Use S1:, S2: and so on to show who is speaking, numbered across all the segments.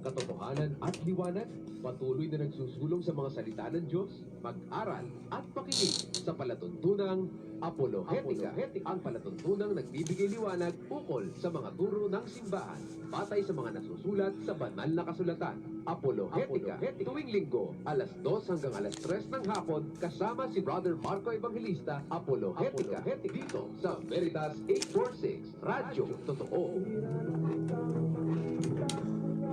S1: katotohanan at liwanag, patuloy na nagsusulong sa mga salita ng Diyos, mag-aral at pakinig sa palatuntunang Apolohetica. Ang palatuntunang nagbibigay liwanag ukol sa mga turo ng simbahan, batay sa mga nasusulat sa banal na kasulatan. Apolohetica. Tuwing linggo, alas 2 hanggang alas 3 ng hapon, kasama si Brother Marco Evangelista, Apolohetica. Dito sa Veritas 846, Radyo Totoo.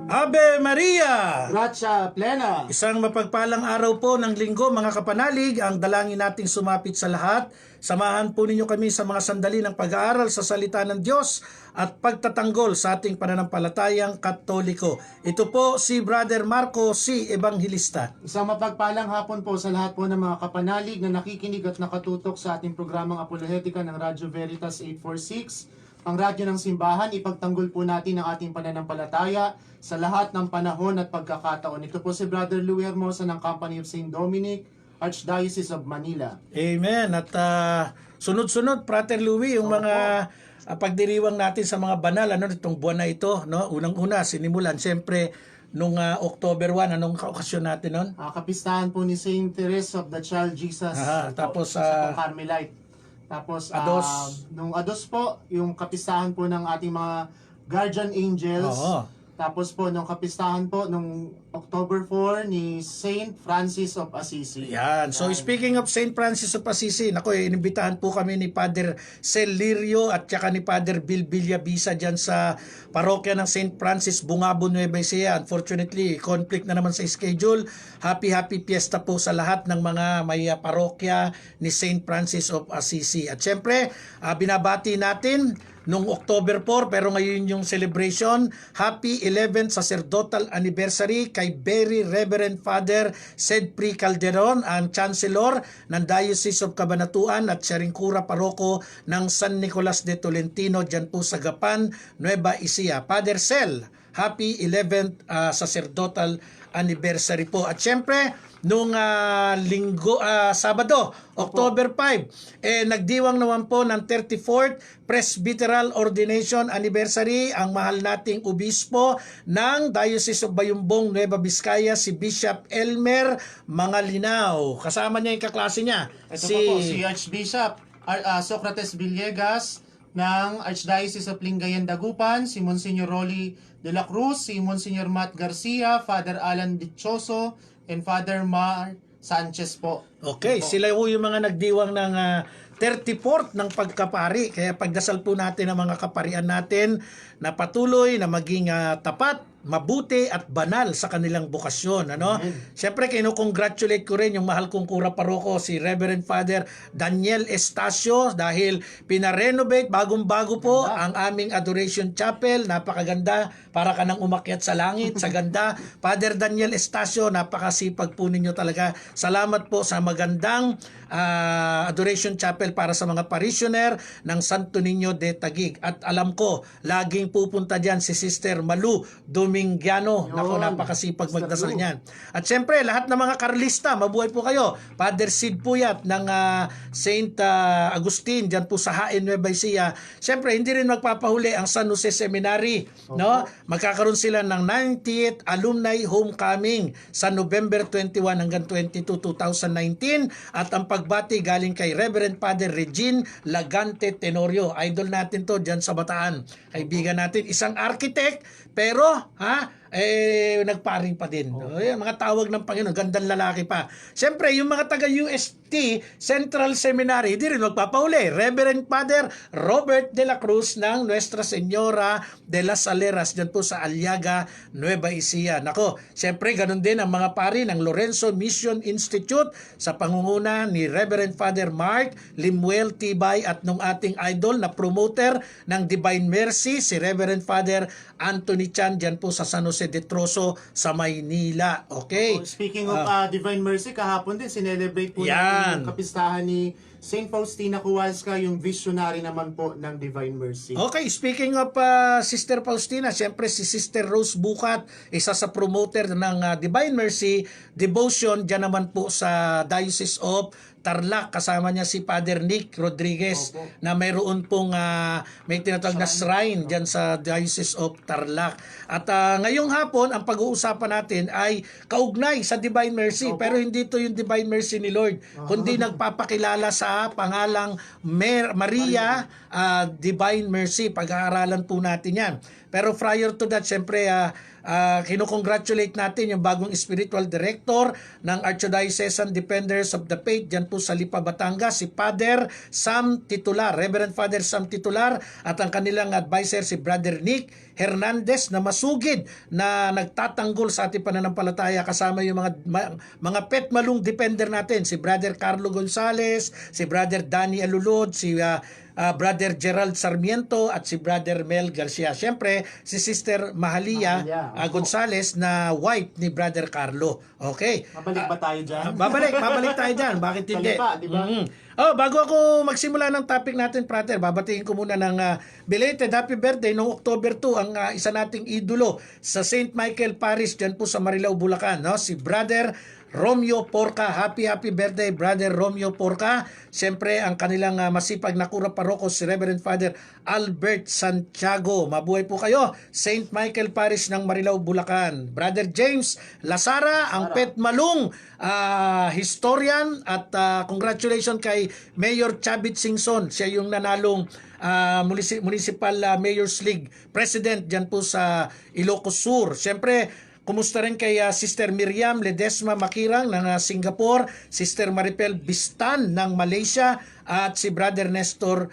S2: Ave Maria!
S3: Gratia plena.
S2: Isang mapagpalang araw po ng linggo mga kapanalig, ang dalangin nating sumapit sa lahat. Samahan po ninyo kami sa mga sandali ng pag-aaral sa salita ng Diyos at pagtatanggol sa ating pananampalatayang Katoliko. Ito po si Brother Marco C. Evangelista.
S3: Isang mapagpalang hapon po sa lahat po ng mga kapanalig na nakikinig at nakatutok sa ating programang Apolohetica ng Radyo Veritas 846. Ang radyo ng simbahan, ipagtanggol po natin ang ating pananampalataya sa lahat ng panahon at pagkakataon. Ito po si Brother Louis Hermosa ng Company of St. Dominic, Archdiocese of Manila.
S2: Amen. At sunod-sunod, Frater Louis, yung mga pagdiriwang natin sa mga banal, itong buwan na ito, no? Unang-una, sinimulan, siyempre, nung October 1, anong okasyon natin nun?
S3: Kapistahan po ni Saint Therese of the Child Jesus.
S2: Tapos,
S3: sa Carmelite. Tapos,
S2: Ados.
S3: Nung Ados po, yung kapistahan po ng ating mga guardian angels.
S2: Oo.
S3: Tapos po, nung kapistahan po, nung October 4, ni Saint Francis of Assisi.
S2: Yan. So speaking of St. Francis of Assisi, nako, inimbitahan po kami ni Father Cel Lirio at saka ni Father Bill Villabisa dyan sa parokya ng St. Francis, Bungabo, Nueva Ecija. Unfortunately, conflict na naman sa schedule. Happy fiesta po sa lahat ng mga may parokya ni St. Francis of Assisi. At syempre, binabati natin nung October 4, pero ngayon yung celebration, Happy 11th Sacerdotal Anniversary kay Very Reverend Father Cedpri Calderon, ang Chancellor ng Diocese of Cabanatuan at siya ring Kura Paroko ng San Nicolas de Tolentino dyan po sa Gapan, Nueva Ecija. Father Cel, Happy 11th Sacerdotal Anniversary po. At syempre, nung Sabado, October 5, nagdiwang naman po ng 34th Presbyteral Ordination Anniversary ang mahal nating obispo ng Diocese of Bayumbong, Nueva Vizcaya, si Bishop Elmer Mangalinaw. Kasama niya yung kaklase niya.
S3: Ito po si Archbishop Socrates Villegas ng Archdiocese of Lingayen, Dagupan, si Monsignor Rolly de la Cruz, si Monsignor Matt Garcia, Father Alan Dichoso, and Father Mar Sanchez po.
S2: Okay, sila po yung mga nagdiwang ng 34th ng pagkapari. Kaya pagdasal po natin ang mga kaparian natin na patuloy na maging tapat, mabuti at banal sa kanilang bukasyon. Siyempre, kino-congratulate ko rin yung mahal kong Kura Paroko, si Reverend Father Daniel Estacio, dahil pinarenovate, bagong-bago po ang aming Adoration Chapel. Napakaganda, para ka nang umakyat sa langit, sa ganda. Father Daniel Estacio, napakasipag po ninyo talaga. Salamat po sa magandang Adoration Chapel para sa mga parishioner ng Santo Niño de Taguig. At alam ko, laging pupunta dyan si Sister Malu Domingiano. Naku, napakasipag magdasal niyan. At syempre, lahat ng mga Carlista, mabuhay po kayo. Father Sid Puyat ng Saint Agustin, dyan po sa Hain, Nueva Ecija. Syempre, hindi rin magpapahuli ang San Jose Seminary. No? Magkakaroon sila ng 90th Alumni Homecoming sa November 21 hanggang 22, 2019. At ang pagbati galing kay Reverend Father Regine Lagante Tenorio. Idol natin to dyan sa Bataan. Kaibigan natin, isang architect, pero nagparing pa din. Mga tawag ng Panginoon, gandang lalaki pa. Siyempre, yung mga taga-UST Central Seminary, hindi rin magpapauli. Reverend Father Robert de la Cruz ng Nuestra Señora de las Saleras, dyan po sa Aliaga, Nueva Ecija. Nako, siyempre, ganun din ang mga pari ng Lorenzo Mission Institute sa pangunguna ni Reverend Father Mark Limuel Tibay at nung ating idol na promoter ng Divine Mercy, si Reverend Father Anthony Chan, dyan po sa San Jose de Troso sa Maynila. Okay?
S3: Speaking of Divine Mercy, kahapon din sinelebrate po natin yung kapistahan ni Saint Faustina Kowalska, yung visionary naman po ng Divine Mercy.
S2: Okay, speaking of Sister Faustina, siyempre si Sister Rose Bukat, isa sa promoter ng Divine Mercy Devotion, dyan naman po sa Diocese of Tarlac, kasama niya si Father Nick Rodriguez
S3: Opo.
S2: na mayroon pong may tinatawag na shrine diyan sa Diocese of Tarlac. At ngayong hapon ang pag-uusapan natin ay kaugnay sa Divine Mercy,
S3: Opo.
S2: pero hindi ito yung Divine Mercy ni Lord, kundi nagpapakilala sa pangalang Maria Divine Mercy. Pag-aaralan po natin yan. Pero prior to that, syempre kinukongratulate natin yung bagong spiritual director ng Archdiocesan Defenders of the Faith dyan po sa Lipa, Batangas, si Father Sam Titular, Reverend Father Sam Titular, at ang kanilang advisor si Brother Nick Hernandez na masugid na nagtatanggol sa ating pananampalataya, kasama yung mga pet malung defender natin, si Brother Carlo Gonzales, si Brother Danny Alulod, si Brother Gerald Sarmiento at si Brother Mel Garcia. Siyempre, si Sister Mahalia Gonzales na wife ni Brother Carlo. Okay.
S3: Mabalik ba tayo dyan?
S2: Babalik tayo dyan. Bakit hindi?
S3: Kalipa, di ba?
S2: Oh, bago ako magsimula ng topic natin, Prater, babatiin ko muna ng belated happy birthday noong October 2 ang isa nating idolo sa St. Michael Parish dyan po sa Marilao, Bulacan, no? Si Brother Romeo Porca. Happy birthday, Brother Romeo Porca. Siyempre, ang kanilang masipag na kura paroko, si Reverend Father Albert Santiago. Mabuhay po kayo, St. Michael Parish ng Marilao, Bulacan. Brother James Lasara, ang pet malung historian, at congratulations kay Mayor Chavit Singson. Siya yung nanalong Municipal Mayor's League President dyan po sa Ilocos Sur. Siyempre, kumusta rin kay Sister Miriam Ledesma Makirang ng Singapore, Sister Maripel Bistan ng Malaysia, at si Brother Nestor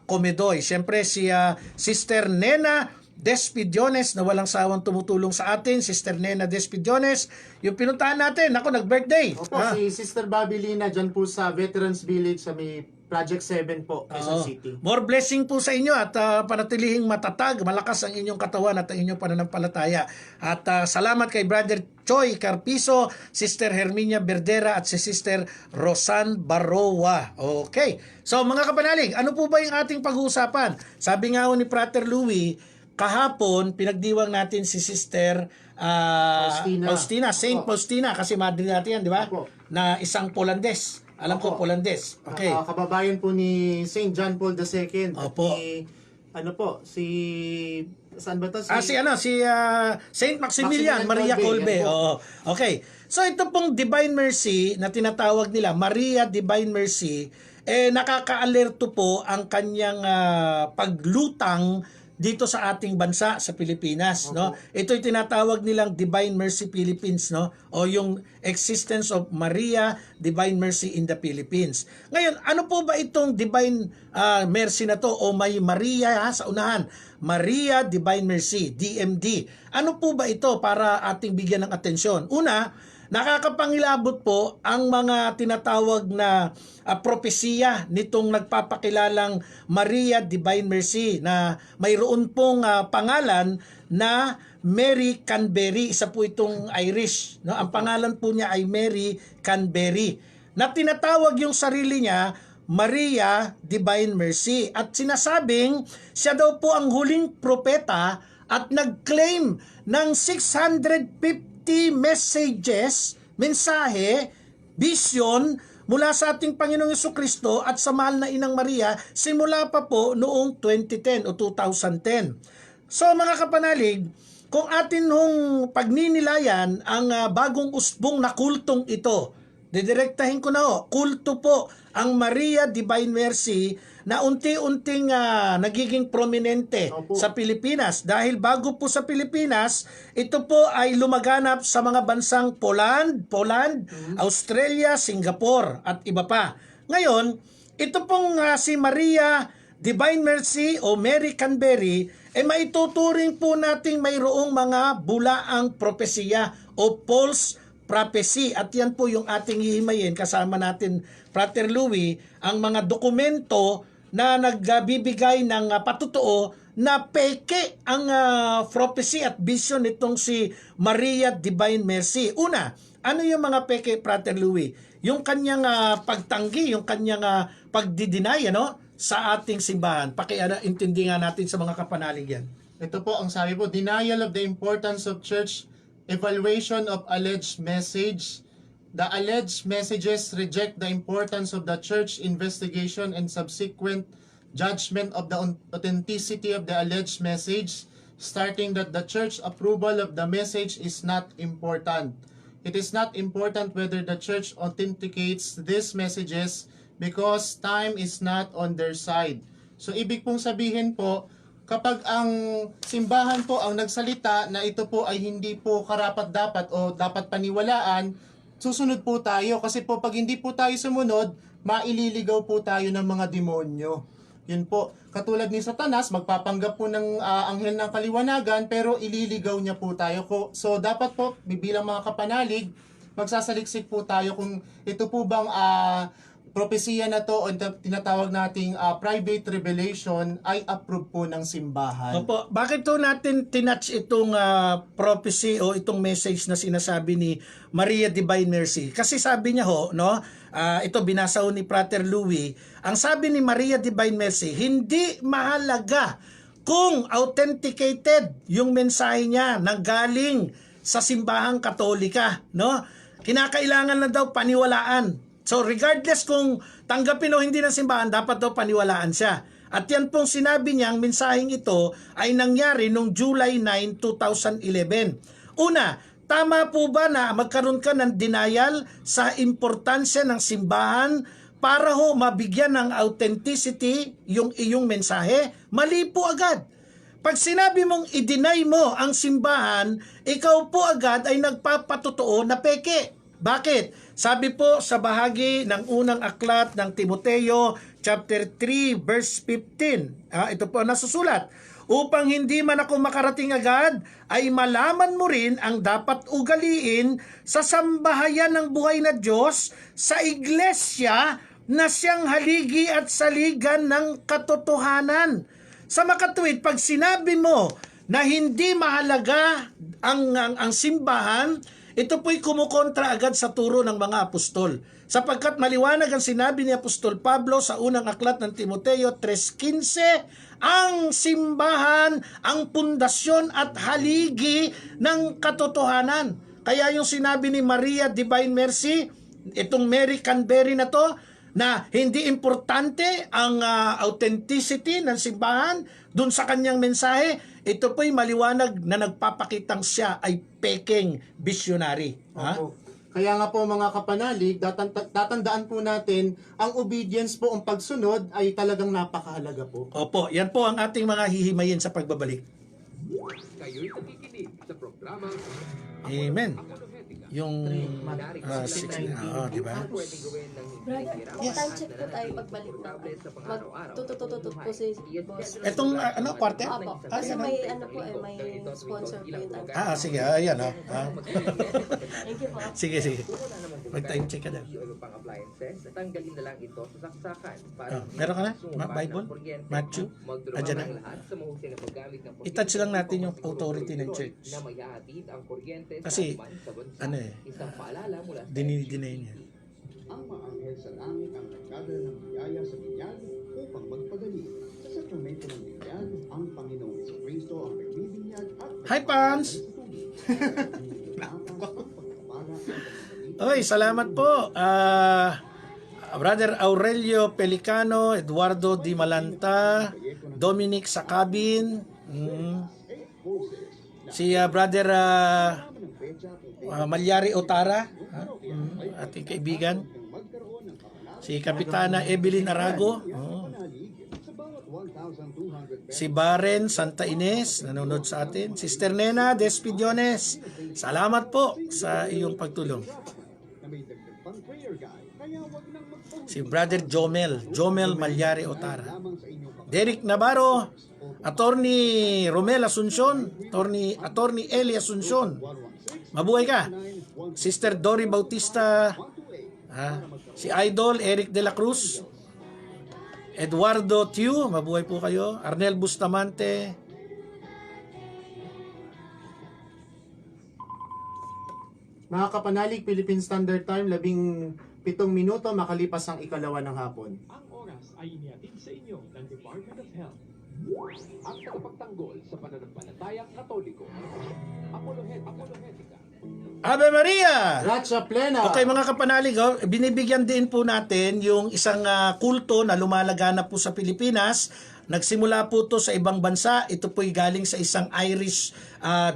S2: Comedoy. Siyempre si Sister Nena Despidiones na walang sawang tumutulong sa atin. Sister Nena Despidiones, yung pinuntahan natin, ako nag-birthday.
S3: Opo, si Sister Bobby Lina dyan po sa Veterans Village sa may Project 7 po, Quezon City.
S2: More blessing po sa inyo at panatilihing matatag, malakas ang inyong katawan at ang inyong pananampalataya. At salamat kay Brother Choi Carpizo, Sister Herminia Berdera at si Sister Rosan Barroa. Okay. So mga kapanalig, ano po ba yung ating pag-uusapan? Sabi nga ni Prater Louis, kahapon pinagdiwang natin si Sister Faustina, Saint Faustina, kasi madre natin yan, di ba?
S3: Opo.
S2: Na isang Polandes. Alam ko, Polandes. Okay.
S3: Kababayan po ni St. John Paul II.
S2: Opo.
S3: Saan ba to?
S2: Si Saint Maximilian Maria Kolbe. Oo. Okay. So ito pong Divine Mercy na tinatawag nila, Maria Divine Mercy, nakaka-alerto po ang kanyang paglutang dito sa ating bansa, sa Pilipinas, no? Ito'y tinatawag nilang Divine Mercy Philippines, no? O yung existence of Maria Divine Mercy in the Philippines. Ngayon, ano po ba itong Divine Mercy na to, o may Maria sa unahan? Maria Divine Mercy, DMD. Ano po ba ito para ating bigyan ng atensyon? Una, nakakapangilabot po ang mga tinatawag na propesiya nitong nagpapakilalang Maria Divine Mercy na mayroon pong pangalan na Mary Canberry. Isa po itong Irish, no? Ang pangalan po niya ay Mary Canberry, na tinatawag yung sarili niya Maria Divine Mercy, at sinasabing siya daw po ang huling propeta at nag-claim ng 650 messages, mensahe, vision mula sa ating Panginoong Jesucristo at sa mahal na Inang Maria simula pa po noong 2010 o 2010. So mga kapanalig, kung atin hong pagninilayan ang bagong usbong na kultong ito, didirektahin ko na kulto po ang Maria Divine Mercy na unti-unting nagiging prominente sa Pilipinas. Dahil bago po sa Pilipinas, ito po ay lumaganap sa mga bansang Poland, Australia, Singapore at iba pa. Ngayon, ito pong si Maria Divine Mercy o Mary Canberry, maituturing po nating mayroong mga bulaang propesiya o false prophecy, at yan po yung ating hihimayin kasama natin, Frater Louis, ang mga dokumento na nagbibigay ng patutuo na peke ang prophecy at vision nitong si Maria Divine Mercy. Una, ano yung mga peke, Frater Louis? Yung kanyang pagtanggi, yung kanyang pagdidinay sa ating simbahan. Intindi nga natin sa mga kapanalig yan.
S3: Ito po ang sabi po, denial of the importance of church, evaluation of alleged message The alleged messages reject the importance of the church investigation and subsequent judgment of the authenticity of the alleged message, starting that the church approval of the message is not important. It is not important whether the church authenticates these messages because time is not on their side. So ibig pong sabihin po, kapag ang simbahan po ang nagsalita na ito po ay hindi po karapat-dapat o dapat paniwalaan, susunod po tayo. Kasi po pag hindi po tayo sumunod, maililigaw po tayo ng mga demonyo. Yun po, katulad ni Satanas, magpapanggap po ng anghel ng kaliwanagan pero ililigaw niya po tayo. So dapat po, bibilang mga kapanalig, magsasaliksik po tayo kung ito po bang propesiya na to o tinatawag nating private revelation ay approved po ng simbahan.
S2: Opo, bakit to natin tinouch itong prophecy o itong message na sinasabi ni Maria Divine Mercy? Kasi sabi niya ho, no, ito binasa ho ni Frater Louis, ang sabi ni Maria Divine Mercy, hindi mahalaga kung authenticated yung mensahe niya na galing sa simbahang Katolika, no? Kinakailangan na daw paniwalaan. So regardless kung tanggapin o hindi ng simbahan, dapat daw paniwalaan siya. At yan pong sinabi niya, ang mensaheng ito ay nangyari noong July 9, 2011. Una, tama po ba na magkaroon ka ng denial sa importansya ng simbahan para ho mabigyan ng authenticity yung iyong mensahe? Mali po agad. Pag sinabi mong i-deny mo ang simbahan, ikaw po agad ay nagpapatotoo na peke. Bakit? Sabi po sa bahagi ng unang aklat ng Timoteo chapter 3 verse 15. Ito po ang nasusulat. Upang hindi man ako makarating agad, ay malaman mo rin ang dapat ugaliin sa sambahayan ng buhay na Diyos sa iglesia na siyang haligi at saligan ng katotohanan. Sa makatuwid, pag sinabi mo na hindi mahalaga ang simbahan, ito po'y kumukontra agad sa turo ng mga apostol. Sapagkat maliwanag ang sinabi ni Apostol Pablo sa unang aklat ng Timoteo 3:15, ang simbahan, ang pundasyon at haligi ng katotohanan. Kaya yung sinabi ni Maria Divine Mercy, itong Mary Canberry na to, na hindi importante ang authenticity ng simbahan dun sa kanyang mensahe, ito po'y maliwanag na nagpapakitang siya ay peking visionary.
S3: Opo. Kaya nga po mga kapanalig, tatandaan po natin, ang obedience po, ang pagsunod ay talagang napakahalaga po.
S2: Opo, yan po ang ating mga hihimayin sa pagbabalik.
S1: Kayo'y nakikinig sa programa
S2: Amen.
S1: Apologetica.
S2: Yung 6 di ba?
S4: Brother, time check po tayo pagbalik na. Magtutututut po si boss.
S2: Etong quarter?
S4: Opo. Kasi may may sponsor po yung time.
S2: Sige, ayan
S4: Thank you po.
S2: Sige. Mag-time check ka daw.
S5: Pang appliances, tanggalin na lang ito sa saksakan para
S2: Meron ka na? Bible? Matthew? Andyan na.
S5: lahat sa mahusay na paggamit ng
S2: I-touch lang natin yung authority ng church.
S5: na may hahatid ang kuryente
S2: Kasi,
S5: sa bansa. Isang
S2: ano
S5: paalala mula sa
S2: dinidinay niya.
S6: Ang maanghel sa langit ang nagdadala ng biyaya sa binyag upang magpadali. Sa sakramento ng binyag, ang Panginoong Jesucristo ang nagbibinyag at
S2: Hi, Pans! Oy, salamat po. Brother Aurelio Pelicano, Eduardo Di Malanta, Dominic Sacabin, si Brother Malyari Otara, ating kaibigan, si Kapitana Evelyn Arago, si Baren Santa Ines, nanonood sa atin, Sister Nena Despidiones, salamat po sa iyong pagtulong. Si Brother Jomel Malyari Otara, Derek Navarro, Attorney Romel Asuncion, Attorney Eli Asuncion, mabuhay ka. Sister Dory Bautista, si Idol Eric de la Cruz, Eduardo Tiu, mabuhay po kayo. Arnel Bustamante,
S3: Mga kapanalig, Philippine Standard Time, 17 minuto makalipas ang ikalawa ng hapon.
S7: Ang oras ay inihatid sa inyo ng Department of Health.
S1: Ang tagapagtanggol sa pananampalatayang Katoliko. Apologetica.
S2: Ave Maria!
S3: Gratia plena.
S2: Okay mga kapanalig, binibigyan din po natin yung isang kulto na lumalaganap po sa Pilipinas. Nagsimula po to sa ibang bansa. Ito po'y galing sa isang Irish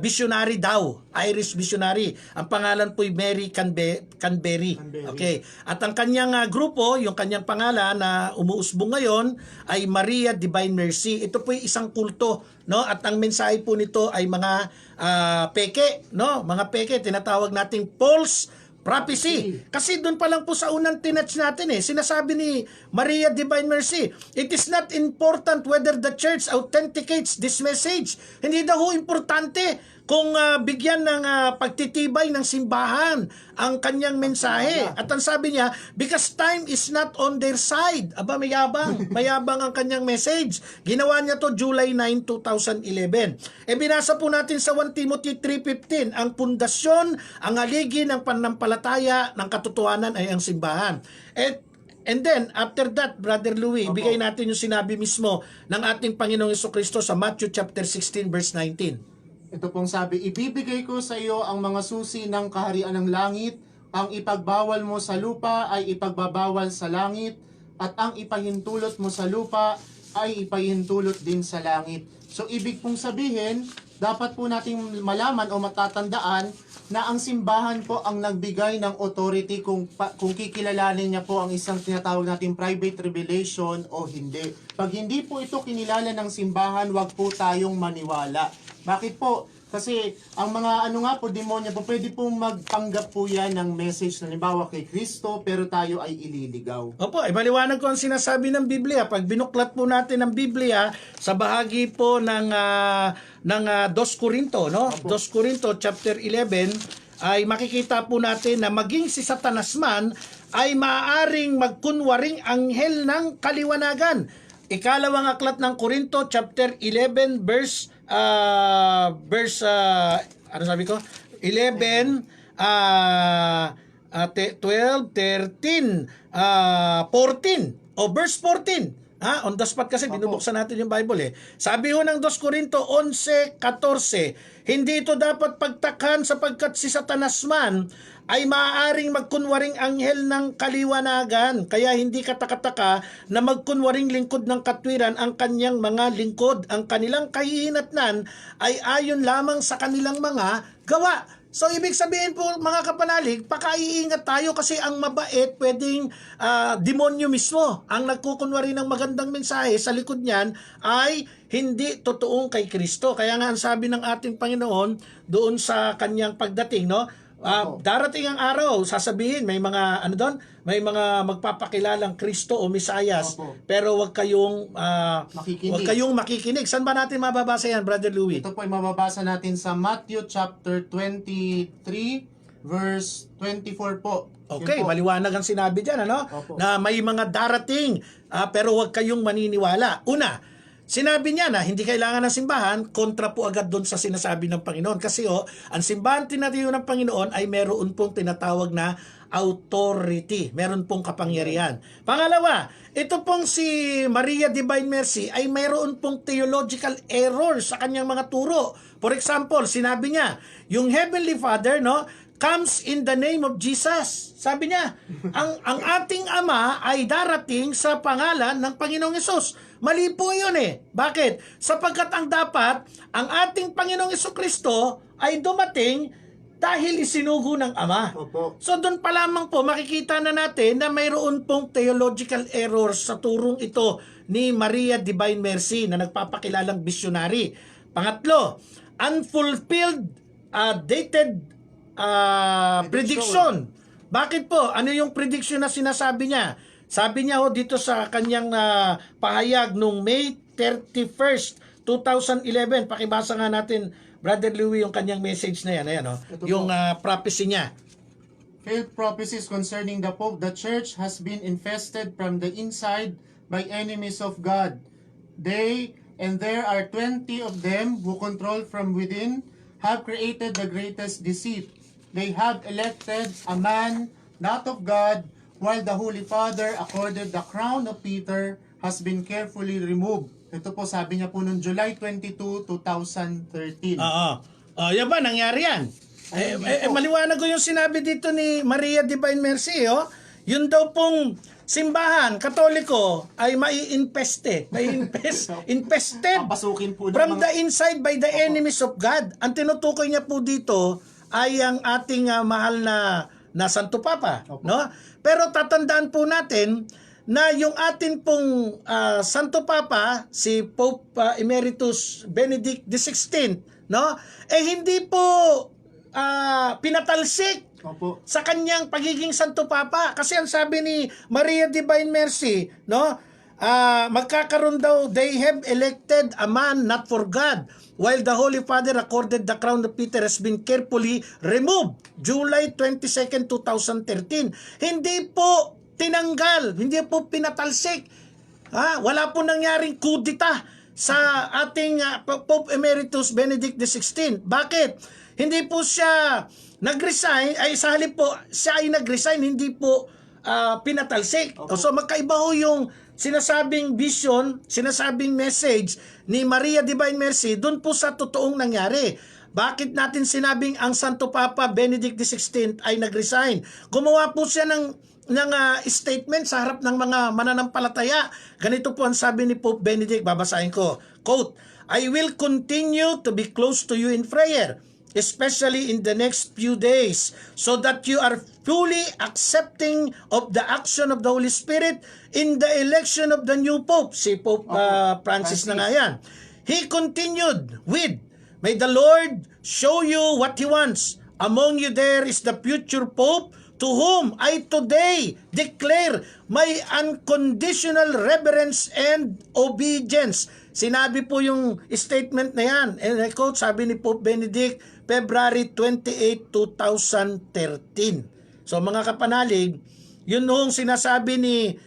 S2: missionary daw. Irish missionary. Ang pangalan po'y Mary Canberry. Okay. At ang kanyang grupo, yung kanyang pangalan na umuusbong ngayon ay Maria Divine Mercy. Ito po'y isang kulto, no? At ang mensahe po nito ay mga peke, no? Mga peke, tinatawag nating false prophecy. Kasi doon pa lang po sa unang tinatch natin sinasabi ni Maria Divine Mercy, it is not important whether the church authenticates this message. Hindi daw ho importante kung bigyan ng pagtitibay ng simbahan ang kanyang mensahe. At ang sabi niya, because time is not on their side. Aba, mayabang. Mayabang ang kanyang message. Ginawa niya to July 9, 2011. Binasa po natin sa 1 Timothy 3:15, ang pundasyon, ang haligi ng pananampalataya ng katotohanan ay ang simbahan. And then, after that, Brother Louie, ibigay natin yung sinabi mismo ng ating Panginoong Jesucristo sa Matthew chapter 16, verse 19.
S3: Ito pong sabi, ibibigay ko sa iyo ang mga susi ng kaharian ng langit, ang ipagbawal mo sa lupa ay ipagbabawal sa langit, at ang ipahintulot mo sa lupa ay ipahintulot din sa langit. So ibig pong sabihin, dapat po nating malaman o matatandaan na ang simbahan po ang nagbigay ng authority kung kikilalanin niya po ang isang tinatawag nating private revelation o hindi. Pag hindi po ito kinilala ng simbahan, wag po tayong maniwala. Bakit po? Kasi ang mga demonyo po, pwede pong magpanggap po yan ng message na halimbawa kay Kristo, pero tayo ay ililigaw.
S2: Opo, maliwanag ko ang sinasabi ng Biblia. Pag binuklat po natin ang Biblia sa bahagi po ng 2 Corinto, no? 2 Corinto chapter 11, ay makikita po natin na maging si Satanas man ay maaaring magkunwaring anghel ng kaliwanagan. Ikalawang aklat ng Corinto chapter 11 verse ano sabi ko? 11 12, 13, 14 o verse 14. On the spot kasi binubuksan natin yung Bible Sabi ho ng 2 Corinto 11:14, hindi ito dapat pagtakhan sapagkat si Satanas man ay maaaring magkunwaring anghel ng kaliwanagan. Kaya hindi katakataka na magkunwaring lingkod ng katwiran ang kanyang mga lingkod. Ang kanilang kahihinatnan ay ayon lamang sa kanilang mga gawa. So, ibig sabihin po mga kapanalig, pakaiingat tayo kasi ang mabait pwedeng demonyo mismo. Ang nagkukunwari ng magandang mensahe sa likod niyan ay hindi totoong kay Kristo. Kaya nga ang sabi ng ating Panginoon doon sa kanyang pagdating, no? Darating ang araw, sasabihin may mga may mga magpapakilalang Kristo o Misayas, pero wag kayong makikinig. Saan ba natin mababasa yan, Brother Louie?
S3: Ito po ay mababasa natin sa Matthew chapter 23 verse 24 po.
S2: Okay, maliwanag ang sinabi diyan, na may mga darating, pero wag kayong maniniwala. Una, sinabi niya na hindi kailangan ng simbahan, kontra po agad doon sa sinasabi ng Panginoon. Kasi ang simbahan tinatayo ng Panginoon ay meron pong tinatawag na authority. Meron pong kapangyarihan. Pangalawa, ito pong si Maria Divine Mercy ay meron pong theological error sa kanyang mga turo. For example, sinabi niya, yung Heavenly Father, comes in the name of Jesus. Sabi niya, ang ating Ama ay darating sa pangalan ng Panginoong Hesus. Mali po yun Bakit? Sapagkat ang ating Panginoong Jesucristo ay dumating dahil isinugo ng Ama. So doon pa lamang po makikita na natin na mayroon pong theological error sa turong ito ni Maria Divine Mercy na nagpapakilalang visionary. Pangatlo, unfulfilled dated prediction. Bakit po? Ano yung prediction na sinasabi niya? Sabi niya dito sa kanyang pahayag noong May 31st, 2011. Pakibasa nga natin, Brother Louie, yung kanyang message na yan. Ayan, yung prophecy niya.
S3: Failed prophecies concerning the Pope, the Church has been infested from the inside by enemies of God. There are 20 of them who control from within, have created the greatest deceit. They have elected a man not of God, while the Holy Father accorded the crown of Peter has been carefully removed. Ito po sabi niya po noong July 22, 2013.
S2: Yan ba? Nangyari yan? Maliwanag ko yung sinabi dito ni Maria Divine Mercy, oh. Yun daw pong simbahan, Katoliko, ay infested.
S3: Papasukin po ng
S2: From
S3: mga-
S2: the inside by the enemies of God. Ang tinutukoy niya po dito ay ang ating mahal na Santo Papa,
S3: Opo.
S2: no? Pero tatandaan po natin na yung atin pong Santo Papa, si Pope Emeritus Benedict XVI, no? Hindi po pinatalsik
S3: Opo.
S2: sa kanyang pagiging Santo Papa, kasi ang sabi ni Maria Divine Mercy, no, magkakaroon daw, they have elected a man not for God, while the Holy Father accorded the crown of Peter has been carefully removed July 22nd, 2013. Hindi po tinanggal, hindi po pinatalsik. Wala po nangyaring kudita sa ating Pope Emeritus Benedict XVI. Bakit? Hindi po siya nag-resign, sa halip po, siya ay nag-resign, hindi po pinatalsik. So magkaiba ho yung sinasabing vision, sinasabing message ni Maria Divine Mercy dun po sa totoong nangyari. Bakit natin sinabing ang Santo Papa Benedict XVI ay nag-resign? Gumawa po siya ng statement sa harap ng mga mananampalataya. Ganito po ang sabi ni Pope Benedict, babasahin ko. Quote, I will continue to be close to you in prayer, especially in the next few days, so that you are fully accepting of the action of the Holy Spirit in the election of the new Pope. Si Pope Francis na nga yan. He continued with, may the Lord show you what He wants. Among you there is the future Pope, to whom I today declare my unconditional reverence and obedience. Sinabi po yung statement na yan. And I quote, sabi ni Pope Benedict, February 28, 2013. So mga kapanalig, yun noong sinasabi ni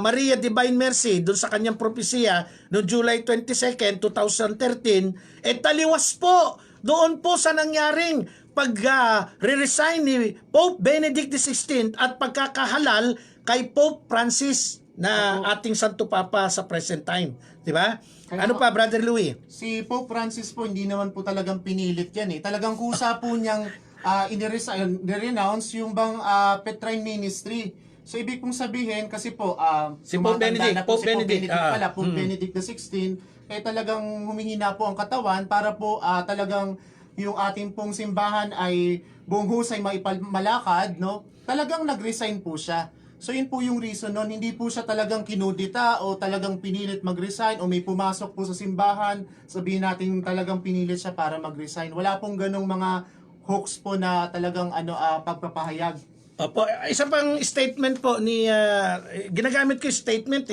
S2: Maria Divine Mercy dun sa kanyang propesya noong July 22nd, 2013, taliwas po doon po sa nangyaring pag-resign ni Pope Benedict XVI at pagkakahalal kay Pope Francis na ating Santo Papa sa present time. Di ba? Ano pa, Brother Louie?
S3: Si Pope Francis po, hindi naman po talagang pinilit yan eh. Talagang kusa po niyang i-renounce yung bang Petrine Ministry. So ibig pong sabihin, kasi po,
S2: Si Pope
S3: tumatanda
S2: Benedict,
S3: na po
S2: Pope
S3: si Pope
S2: Benedict,
S3: Benedict pala, Pope Benedict XVI, talagang humingi na po ang katawan para po talagang yung ating pong simbahan ay buong husay maipamalakad, no? Talagang nag-resign po siya. So yun po yung reason nun, hindi po siya talagang kinudita o talagang pinilit mag-resign o may pumasok po sa simbahan, sabihin natin talagang pinilit siya para mag-resign. Wala pong ganong mga hoax po na talagang pagpapahayag.
S2: Opo, isa pang statement po ni ginagamit ko yung statement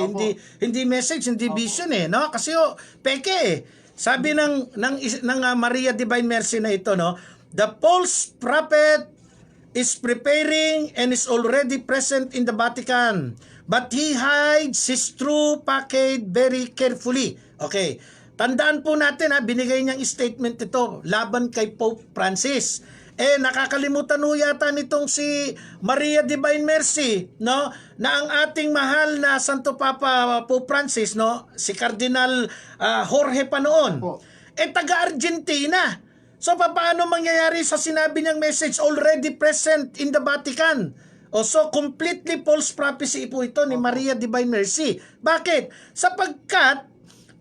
S2: hindi message, hindi vision no? Kasi peke Sabi ng Maria Divine Mercy na ito, no, the false prophet is preparing and is already present in the Vatican, but he hides his true package very carefully. Okay. Tandaan po natin binigay niyang statement ito laban kay Pope Francis. Nakakalimutan ho yata nitong si Maria Divine Mercy, no, na ang ating mahal na Santo Papa Pope Francis, no, si Cardinal Jorge pa noon, taga-Argentina. So paano mangyayari sa sinabi niyang message already present in the Vatican? So completely false prophecy po ito ni Maria Divine Mercy. Bakit? Sapagkat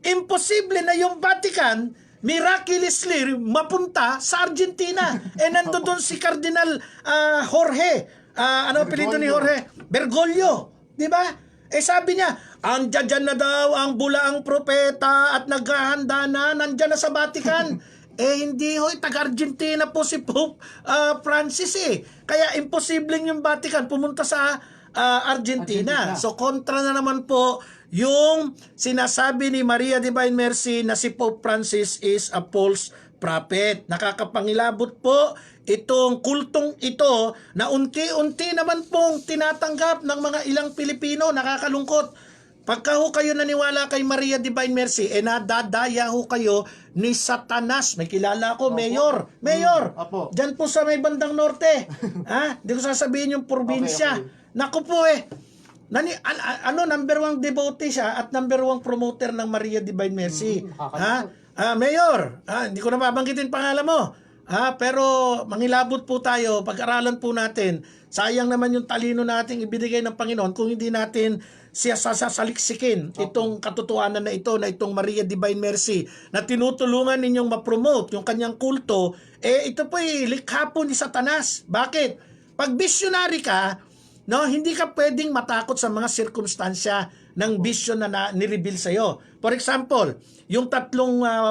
S2: imposible na yung Vatican miraculously mapunta sa Argentina. Nandoon si Cardinal Jorge. Ano apelyido ni Jorge? Bergoglio. Di ba? Sabi niya, andyan na daw ang bulaang propeta at naghahanda na, nandyan na sa Vatican. Hindi ho, taga-Argentina po si Pope Francis Kaya imposibleng yung Vatican pumunta sa Argentina. So kontra na naman po yung sinasabi ni Maria Divine Mercy na si Pope Francis is a false prophet. Nakakapangilabot po itong kultong ito na unti-unti naman pong tinatanggap ng mga ilang Pilipino. Nakakalungkot. Pagka ho kayo naniwala kay Maria Divine Mercy, nadadaya ho kayo ni Satanas. May kilala ako, Mayor.
S3: Apo.
S2: Diyan po sa may bandang norte. Hindi ko sasabihin yung probinsya.
S3: Okay.
S2: Naku po number 1 devotee siya at number 1 promoter ng Maria Divine Mercy. Mayor, hindi ko na babanggitin pangalan mo. Pero mangilabot po tayo, pag-aralan po natin. Sayang naman yung talino nating ibinigay ng Panginoon kung hindi natin siya sasaliksikin itong katotohanan na itong Maria Divine Mercy na tinutulungan ninyong ma-promote yung kanyang kulto. Ito po likha po ni Satanas. Bakit? Pag visionary ka, no, hindi ka pwedeng matakot sa mga sirkumstansya ng vision na nireveal sa'yo. For example, yung 3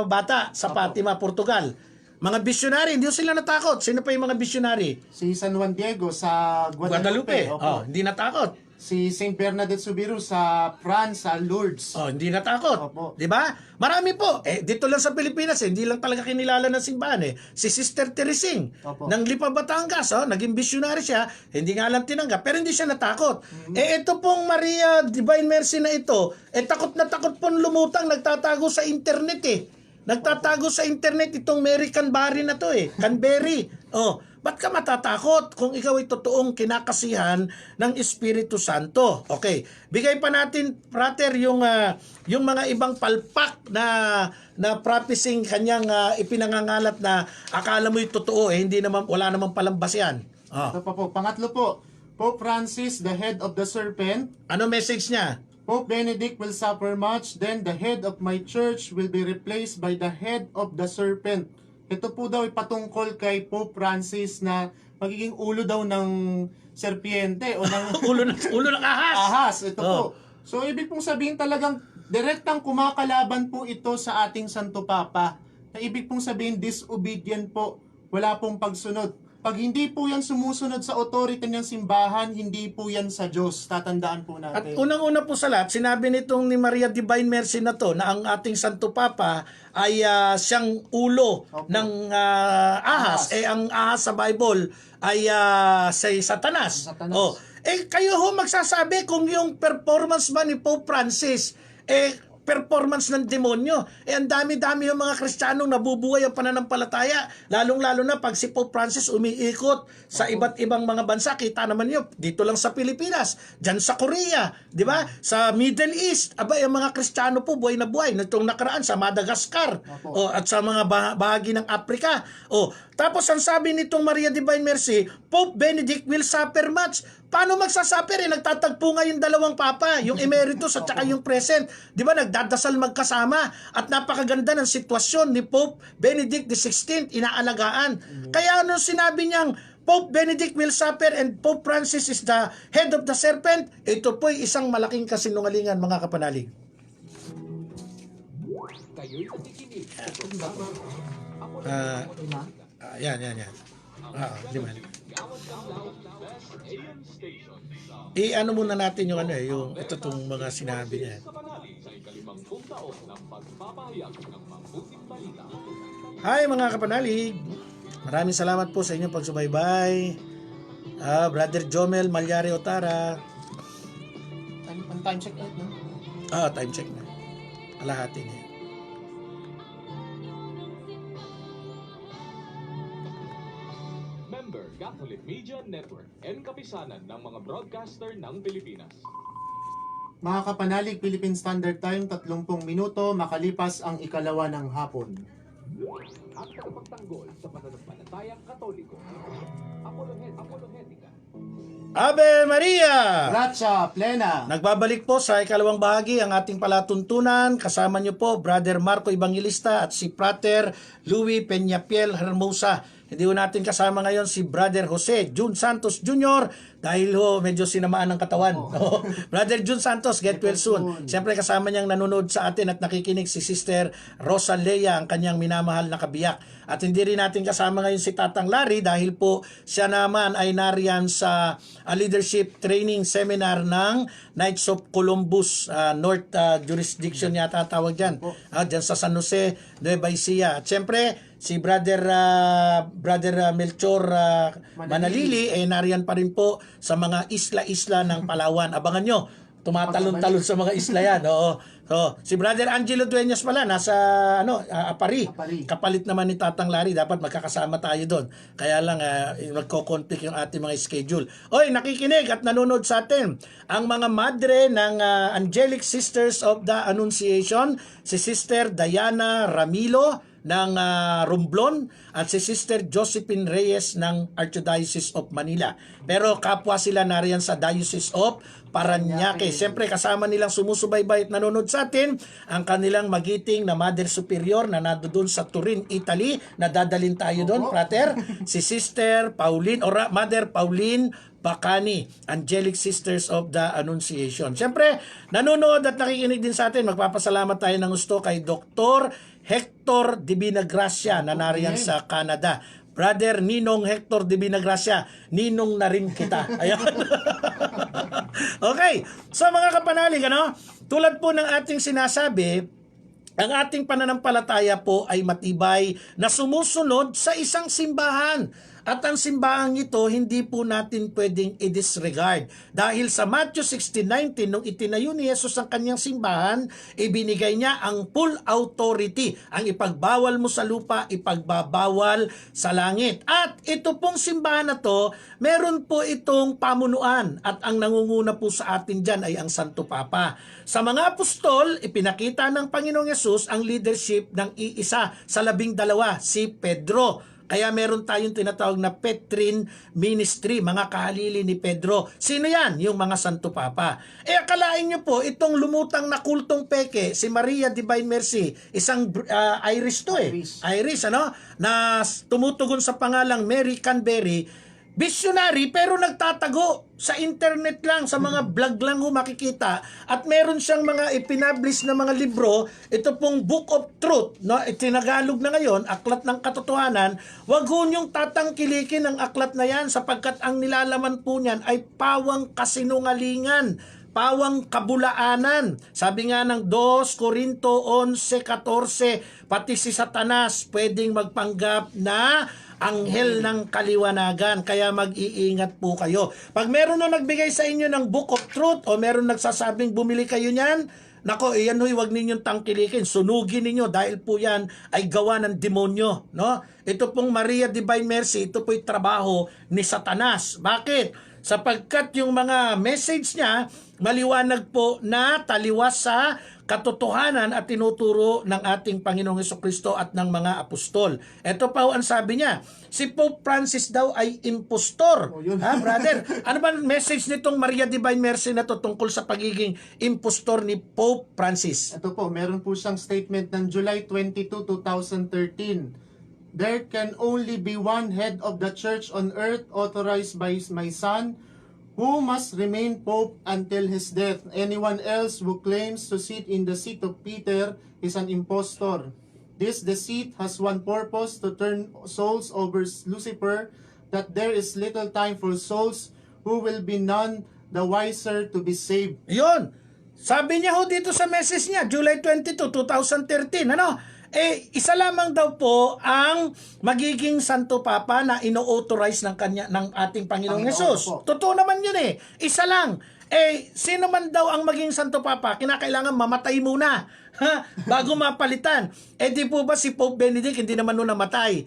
S2: bata sa Fatima, Portugal. Mga visionary, hindi sila natakot. Sino pa yung mga visionary?
S3: Si San Juan Diego sa Guadalupe. Opo.
S2: Hindi natakot.
S3: Si Saint Bernadette Soubirous sa France, sa Lourdes.
S2: Hindi natakot.
S3: Opo.
S2: 'Di ba? Marami po. Dito lang sa Pilipinas, hindi lang talaga kinilala ng simbahan Si Sister Teresing
S3: Opo.
S2: ng Lipa, Batangas, naging visionary siya, hindi nga lang tinanggap, pero hindi siya natakot. Ito pong Maria Divine Mercy na ito, takot na takot pong lumutang, nagtatago sa internet Nagtatago sa internet itong Mary Canberry na to Canberry. Ba't ka matatakot kung ikaw ay totoong kinakasihan ng Espiritu Santo? Okay, bigay pa natin, brother, yung mga ibang palpak na prophecy kanyang ipinangangalat na akala mo'y totoo, hindi naman, wala naman palang basehan.
S3: Ito pa po. Pangatlo po, Pope Francis, the head of the serpent.
S2: Ano message niya?
S3: Pope Benedict will suffer much, then the head of my church will be replaced by the head of the serpent. Ito po daw ay patungkol kay Pope Francis na magiging ulo daw ng serpiente o ng
S2: ulo ng ahas.
S3: ahas. Ito po. So ibig pong sabihin talagang direktang kumakalaban po ito sa ating Santo Papa. Na ibig pong sabihin disobedient po. Wala pong pagsunod. Pag hindi po yan sumusunod sa authority ng simbahan, hindi po yan sa Diyos. Tatandaan po
S2: At
S3: natin.
S2: unang-una po sa lahat, sinabi nitong ni Maria Divine Mercy na to na ang ating Santo Papa ay siyang ulo ng ahas. Ang ahas sa Bible ay si Satanas. Kayo ho magsasabi kung yung performance ba ni Pope Francis performance ng demonyo. Ang dami-dami yung mga Kristiyanong nabubuhay ang pananampalataya. Lalong-lalo na pag si Pope Francis umiikot sa iba't ibang mga bansa. Kita naman yun, dito lang sa Pilipinas, dyan sa Korea, di ba? Sa Middle East, yung mga Kristiyano po buhay na buhay. Nitong nakaraan sa Madagascar at sa mga bahagi ng Afrika. Tapos ang sabi nitong Maria Divine Mercy, Pope Benedict will suffer much. Paano magsasuffer? Nagtatagpo nga yung dalawang papa, yung emeritus at saka yung present. Di ba, nagdadasal magkasama. At napakaganda ng sitwasyon ni Pope Benedict XVI, inaalagaan. Kaya nung sinabi niyang, Pope Benedict will suffer and Pope Francis is the head of the serpent, ito po'y isang malaking kasinungalingan, mga kapanalig.
S1: Kayo'y nakikinig sa programa Apollo
S2: Yan. Di ba? Ano muna natin yung yung ito tong mga sinabi niya. Hi mga kapanalig. Maraming salamat po sa inyong pagsubaybay. Brother Jomel Malyari Otara.
S3: Time check out, no?
S2: Time check na. Kalahati niya.
S7: Member Catholic Media Network and kapisanan ng mga broadcaster ng Pilipinas.
S3: Mga kapanalig, Philippine Standard Time, 30 minuto, makalipas ang ikalawa ng hapon.
S1: at tagapagtanggol sa pananampalatayang Katoliko. Apolohetica.
S2: Ave Maria!
S3: Gratia plena.
S2: Nagbabalik po sa ikalawang bahagi ang ating palatuntunan. Kasama niyo po Brother Marco Evangelista at si Frater Louis Peñapiel Hermosa. Hindi ho natin kasama ngayon si Brother Jose Jun Santos Jr. dahil ho medyo sinamaan ng katawan. Brother Jun Santos, get well soon. Siyempre kasama niyang nanonood sa atin at nakikinig si Sister Rosa Lea, ang kanyang minamahal na kabiyak. At hindi rin natin kasama ngayon si Tatang Larry dahil po siya naman ay nariyan sa leadership training seminar ng Knights of Columbus North Jurisdiction yata tawag dyan. Dyan sa San Jose, Nueva Ecija. At siyempre, si Brother Melchor Manalili nariyan pa rin po sa mga isla-isla ng Palawan. Abangan nyo, tumatalon-talon sa mga isla yan. Oo. So, si Brother Angelo Dueñas pala nasa Apari. Kapalit naman ni Tatang Larry, dapat magkakasama tayo doon. Kaya lang nagko-conflict yung ating mga schedule. Oy, nakikinig at nanonood sa atin ang mga madre ng Angelic Sisters of the Annunciation, si Sister Diana Ramilo, Romblon at si Sister Josephine Reyes ng Archdiocese of Manila. Pero kapwa sila nariyan sa Diocese of Paranaque. Siyempre kasama nilang sumusubaybay at nanonood sa atin ang kanilang magiting na Mother Superior na nandoon sa Turin, Italy, na dadalhin tayo doon, Prater. Si Sister Pauline or Mother Pauline Bacani, Angelic Sisters of the Annunciation. Siyempre, nanonood at nakikinig din sa atin. Magpapasalamat tayo ng gusto kay Dr. Hector Divinagracia na nariyan sa Canada. Brother Ninong Hector Divinagracia, ninong na rin kita. Ayan. Okay, so mga kapanalig, tulad po ng ating sinasabi, ang ating pananampalataya po ay matibay na sumusunod sa isang simbahan. At ang simbahang ito, hindi po natin pwedeng i-disregard. Dahil sa Matthew 16:19, nung itinayo ni Jesus ang kanyang simbahan, ibinigay niya ang full authority. Ang ipagbawal mo sa lupa, ipagbabawal sa langit. At ito pong simbahan na to, meron po itong pamunuan. At ang nangunguna po sa atin dyan ay ang Santo Papa. Sa mga apostol, ipinakita ng Panginoong Yesus ang leadership ng iisa sa 12, si Pedro. Kaya meron tayong tinatawag na Petrine Ministry, mga kahalili ni Pedro. Sino yan? Yung mga Santo Papa. Akalain nyo po, itong lumutang na kultong peke, si Maria Divine Mercy, isang Irish to Irish, na tumutugon sa pangalang Mary Canberry, visionary pero nagtatago sa internet lang, sa mga vlog lang makikita, at meron siyang mga ipinablish na mga libro. Ito pong Book of Truth, itinagalog na ngayon, Aklat ng Katotohanan. Wag ho niyong tatangkilikin ang aklat na yan sapagkat ang nilalaman po niyan ay pawang kasinungalingan, pawang kabulaanan. Sabi nga ng 2 Corinto 11:14, pati si Satanas pwedeng magpanggap na anghel ng kaliwanagan. Kaya mag-iingat po kayo. Pag meron na nagbigay sa inyo ng Book of Truth o meron nagsasabing bumili kayo niyan, nako, iyan ho'y wag ninyong tangkilikin. Sunugin ninyo dahil po yan ay gawa ng demonyo. Ito pong Maria Divine Mercy, ito po'y trabaho ni Satanas. Bakit? Sapagkat yung mga message niya, maliwanag po na taliwas sa katotohanan at tinuturo ng ating Panginoong Hesukristo at ng mga apostol. Ito pa ang sabi niya, si Pope Francis daw ay impostor. Brother? Ano ba message nitong Maria Divine Mercy na to tungkol sa pagiging impostor ni Pope Francis?
S3: Ito po, meron po siyang statement ng July 22, 2013. There can only be one head of the church on earth authorized by my son, who must remain Pope until his death. Anyone else who claims to sit in the seat of Peter is an impostor. This deceit has one purpose, to turn souls over Lucifer, that there is little time for souls who will be none the wiser to be saved.
S2: Yun. Sabi niya ho dito sa message niya, July 22, 2013, isa lamang daw po ang magiging Santo Papa na ino-authorize ng ating Panginoong Hesus. Totoo naman yun Isa lang. Sino man daw ang maging Santo Papa, kinakailangan mamatay muna bago mapalitan. Di po ba si Pope Benedict hindi naman nun namatay?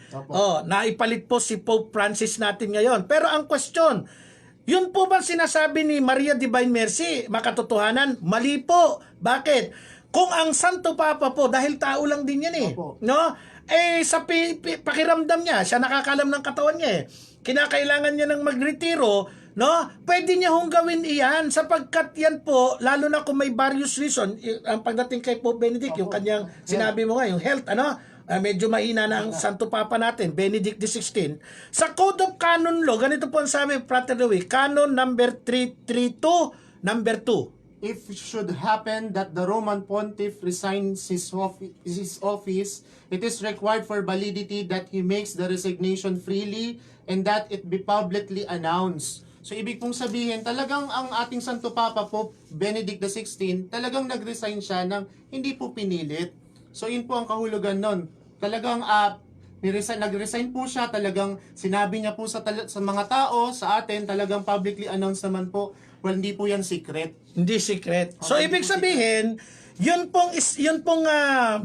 S2: Naipalit po si Pope Francis natin ngayon. Pero ang question, yun po ba sinasabi ni Maria Divine Mercy, makatotohanan? Mali po. Bakit? Kung ang Santo Papa po, dahil tao lang din yan sa pakiramdam niya, siya nakakalam ng katawan niya kinakailangan niya ng magretiro, pwede niya hong gawin iyan sapagkat yan po, lalo na kung may various reason, ang pagdating kay Pope Benedict, yung kanyang sinabi mo nga, yung health, medyo mahina na ang Santo Papa natin, Benedict XVI. Sa Code of Canon Law, ganito po ang sabi, Frater Louis, Canon number 332, number 2.
S3: If it should happen that the Roman Pontiff resigns his office, it is required for validity that he makes the resignation freely and that it be publicly announced. So ibig pong sabihin, talagang ang ating Santo Papa Pope Benedict XVI, talagang nag-resign siya ng hindi po pinilit. So yun po ang kahulugan nun. Talagang nag-resign po siya, talagang sinabi niya po sa mga tao, sa atin, talagang publicly announced naman po. Well, hindi po yan secret.
S2: Hindi secret. So, ibig sabihin, yun pong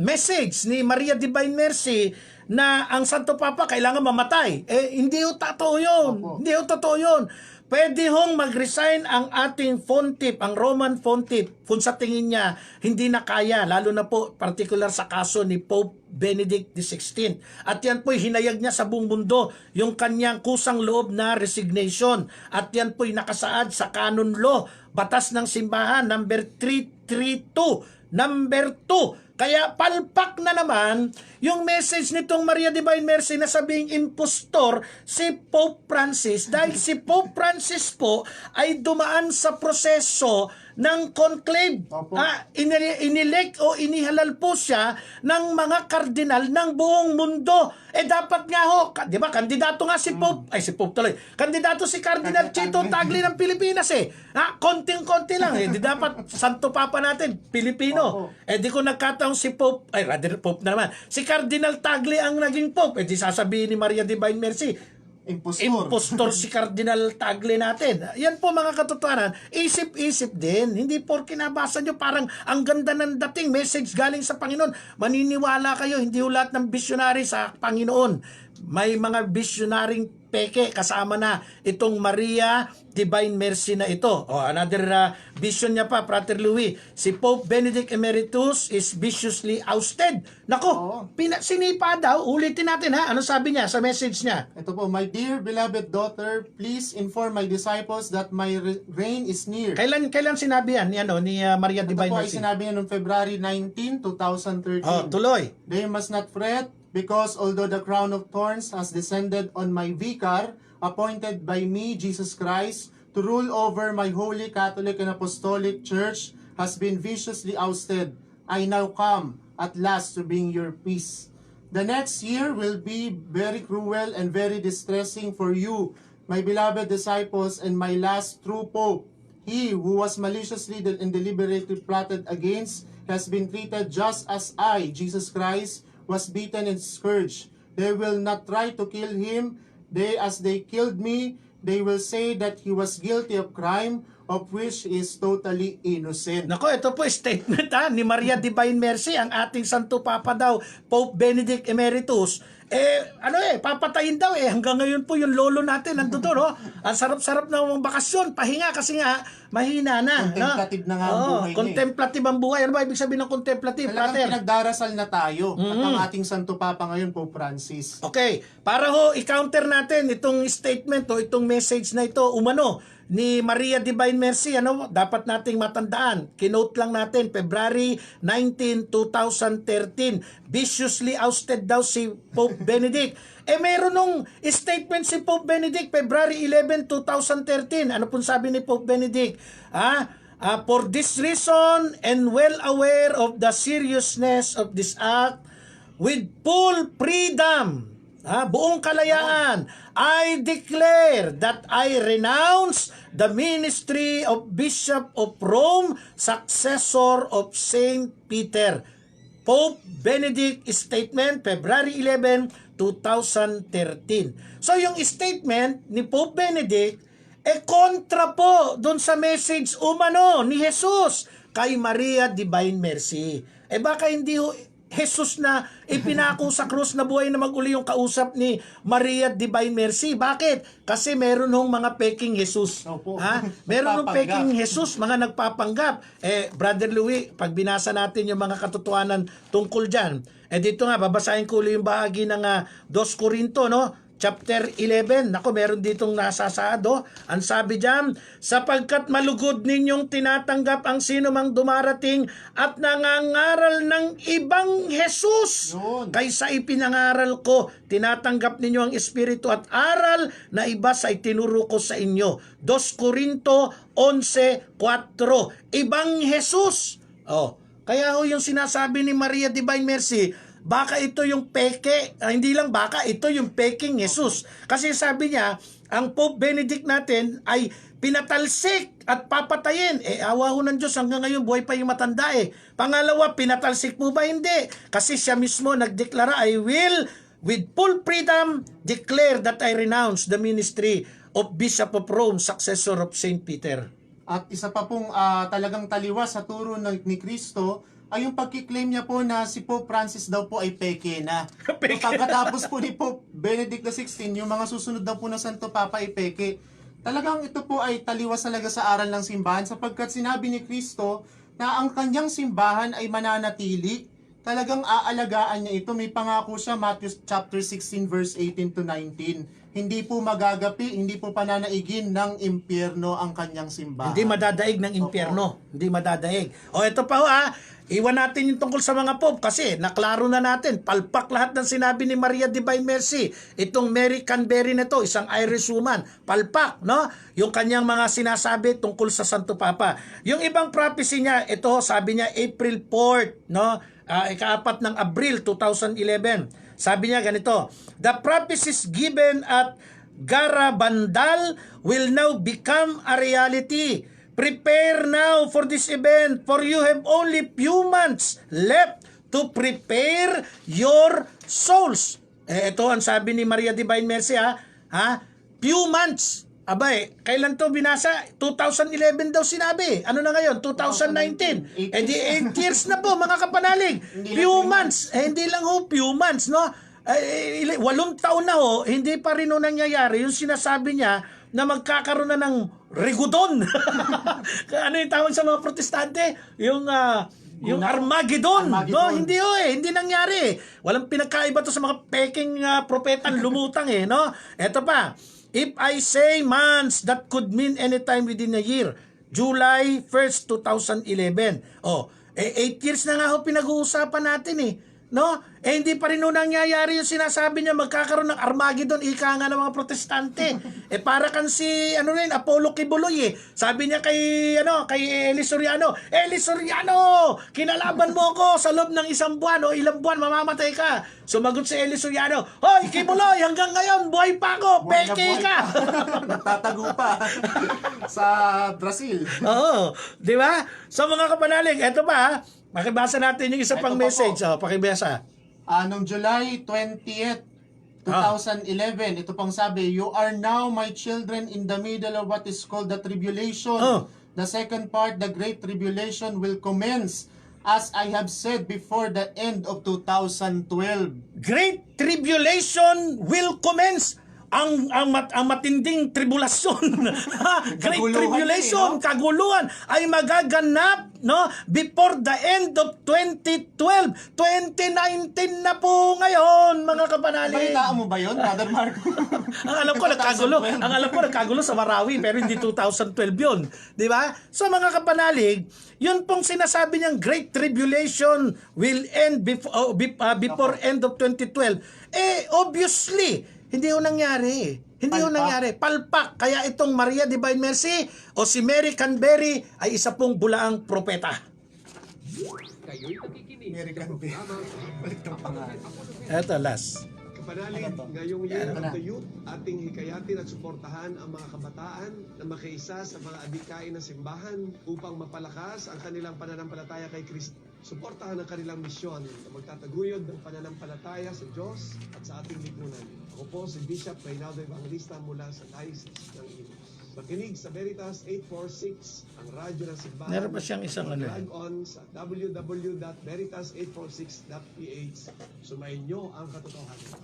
S2: message ni Maria Divine Mercy na ang Santo Papa kailangan mamatay. Hindi ho totoo yun. Hindi ho totoo yun. pwede hong mag-resign ang ating pontiff, ang Roman pontiff, kung sa tingin niya hindi na kaya, lalo na po particular sa kaso ni Pope Benedict XVI. At yan po'y hinayag niya sa buong mundo yung kanyang kusang loob na resignation. At yan po'y nakasaad sa canon law, batas ng simbahan, number 332, number 2. Kaya palpak na naman yung message nitong Maria Divine Mercy na sabing impostor si Pope Francis dahil si Pope Francis po ay dumaan sa proseso ng conclave.
S3: Opo.
S2: Inilek o inihalal po siya ng mga kardinal ng buong mundo. Dapat nga ho, di ba, kandidato nga si Pope, si Pope tuloy, kandidato si Cardinal Chito Tagle ng Pilipinas konting-konti lang di dapat Santo Papa natin, Pilipino.
S3: Opo.
S2: Di ko nagkataong si Pope, rather Pope na naman, si Cardinal Tagle ang naging Pope, di sasabihin ni Maria Divine Mercy, impostor si Cardinal Tagle natin. Yan po mga katotohanan, isip-isip din. Hindi porke nabasa nyo parang ang ganda ng dating message galing sa Panginoon. Maniniwala kayo, hindi ho lahat ng visionary sa Panginoon. May mga visionaryong peke kasama na itong Maria Divine Mercy na ito. Another vision niya pa, Frater Louis. Si Pope Benedict Emeritus is viciously ousted. Nako, sinipa daw. Ulitin natin Ano sabi niya sa message niya?
S3: Ito po, my dear beloved daughter, please inform my disciples that my reign is near.
S2: Kailan sinabi yan ni Maria
S3: Ito
S2: Divine
S3: po ay
S2: Mercy?
S3: sinabi niya noong February 19, 2013.
S2: Tuloy.
S3: They must not fret, because although the crown of thorns has descended on my vicar, appointed by me, Jesus Christ, to rule over my holy Catholic and Apostolic Church, has been viciously ousted, I now come at last to bring your peace. The next year will be very cruel and very distressing for you, my beloved disciples, and my last true Pope. He who was maliciously and deliberately plotted against has been treated just as I, Jesus Christ, was beaten and scourged. They will not try to kill him. As they killed me, they will say that he was guilty of crime of which he is totally innocent.
S2: Nako, ito po statement ni Maria Divine Mercy, ang ating Santo Papa daw, Pope Benedict Emeritus. Papatayin daw hanggang ngayon po yung lolo natin nandun doon, Ang sarap-sarap ng bakasyon, pahinga kasi nga mahina na.
S3: Contemplative na nga ang buhay niya.
S2: Contemplative ang buhay. Ano ba ibig sabihin ng contemplative,
S3: Talagang
S2: Pater?
S3: pinagdarasal na tayo at ang ating Santo Papa ngayon, Pope Francis.
S2: Okay, para i-counter natin itong statement itong message na ito, umano, ni Maria Divine Mercy, dapat nating matandaan. Kinote lang natin, February 19, 2013, viciously ousted daw si Pope Benedict. Meron nung statement si Pope Benedict, February 11, 2013. Ano pong sabi ni Pope Benedict? For this reason, and well aware of the seriousness of this act, with full freedom, buong kalayaan, I declare that I renounce the ministry of Bishop of Rome, successor of Saint Peter. Pope Benedict statement, February 11, 2013. So yung statement ni Pope Benedict, kontra po doon sa message umano ni Jesus kay Maria Divine Mercy. Baka hindi Jesus na ipinako sa krus na buhay na maguli yung kausap ni Maria Divine Mercy. Bakit? Kasi meron hong mga peking Jesus.
S3: Opo.
S2: Meron hong
S3: Nagpapanggap.
S2: peking Jesus, mga nagpapanggap. Brother Louis, pag binasa natin yung mga katotohanan tungkol dyan, dito nga, babasahin ko ulit yung bahagi ng 2 Corinto, Chapter 11, meron ditong nasasaad, Ang sabi diyan, sapagkat malugod ninyong tinatanggap ang sino mang dumarating at nangangaral ng ibang Jesus.
S3: Yun.
S2: Kaysa ipinangaral ko, tinatanggap ninyo ang Espiritu at aral na iba sa itinuro ko sa inyo. 2 Corinto 11:4. Ibang Jesus. Kaya yung sinasabi ni Maria Divine Mercy, baka ito yung peke, hindi lang baka, ito yung peking Jesus. Kasi sabi niya, ang Pope Benedict natin ay pinatalsik at papatayin. Awa ho ng Diyos, hanggang ngayon buhay pa yung matanda Pangalawa, pinatalsik mo ba? Hindi. Kasi siya mismo nagdeklara, I will with full freedom declare that I renounce the ministry of Bishop of Rome, successor of Saint Peter.
S3: At isa pa pong talagang taliwas sa turo ni Kristo ay yung pagkiklaim niya po na si Pope Francis daw po ay peke na. Pagkatapos po ni Pope Benedict XVI, yung mga susunod daw po na Santo Papa ay peke. Talagang ito po ay taliwas talaga sa aral ng simbahan sapagkat sinabi ni Kristo na ang kanyang simbahan ay mananatili. Talagang aalagaan niya ito. May pangako siya, Matthew chapter 16 verse 18 to 19. Hindi po magagapi, hindi po pananaigin ng impyerno ang kanyang simbahan.
S2: Hindi madadaig ng impyerno. Hindi madadaig. O ito pa ho iwan natin yung tungkol sa mga pope kasi naklaro na natin. Palpak lahat ng sinabi ni Maria Divine Mercy. Itong Mary Canberry na to, isang Irish woman. Palpak, no? Yung kanyang mga sinasabi tungkol sa Santo Papa. Yung ibang prophecy niya, ito sabi niya April 4th, no? Ika-4 ng Abril 2011. Sabi niya ganito, the prophecies given at Garabandal will now become a reality. Prepare now for this event, for you have only few months left to prepare your souls. Ito ang sabi ni Maria Divine Mercy, few months. Abay, kailan to binasa? 2011 daw sinabi. Ano na ngayon? 2019. Di 8 years na po, mga kapanalig. Few months. Hindi lang ho, few months, no? 8 taon na ho, hindi pa rin ho nangyayari yung sinasabi niya na magkakaroon na ng Rigudon. Ano yung tawag sa mga protestante? Yung Armageddon. No, hindi hindi nangyari. Walang pinagkaiba to sa mga peking propetang lumutang no? Eto pa. If I say months, that could mean anytime within a year. July 1st, 2011. 8 years na nga ho pinag-uusapan natin no? Hindi pa rin nangyayari yung sinasabi niya magkakaroon ng Armageddon, ika nga ng mga protestante. Para kan si Apollo Kibuloy Sabi niya kay Eli Soriano, Eli Soriano, kinalaban mo ko sa loob ng isang buwan o ilang buwan mamamatay ka. Sumagot si Eli Soriano, hoy Kibuloy, hanggang ngayon buhay pa ako, peke ka.
S3: Nagtatago pa sa Brazil.
S2: Oo, di ba? So mga kapanalig, eto pa makibasa natin yung isa pang message. Pakibasa.
S3: Noong July 20th, 2011, ito pang sabi, you are now my children in the middle of what is called the tribulation. The second part, the great tribulation, will commence as I have said before the end of 2012.
S2: Great tribulation will commence. Ang matinding tribulasyon, great tribulation, kaguluhan ay magaganap before the end of 2012. 2019 na po ngayon, mga kapanalig.
S3: Balitaan mo ba yun, Brother Marco?
S2: Ang alam ko nagkagulo sa Marawi pero hindi 2012 yun, di ba? So mga kapanalig, yun pong sinasabi niyang great tribulation will end before end of 2012. Obviously hindi ho nangyari. Palpak. Kaya itong Maria Divine Mercy o si Mary Canberry ay isa pong bulaang propeta.
S1: Kayo'y nakikinig
S3: Mary
S1: sa
S3: Canberry.
S1: programa
S3: Balik ng pangalan.
S2: Eto, last.
S8: Kapanalig, ngayong Year of the Youth, ating hikayatin at suportahan ang mga kabataan na makiisa sa mga adikain ng simbahan upang mapalakas ang kanilang pananampalataya kay Kristo. Suportahan ang kanilang misyon na magtataguyod ng pananampalataya sa Diyos at sa ating lipunan. Ako po si Bishop Reynaldo Evangelista mula sa Diocese ng Imus. Makinig sa Veritas 846, ang radyo ng simbahan.
S2: Meron pa siyang isang
S8: Log on sa www.veritas846.ph. Sumayin nyo ang katotohanan.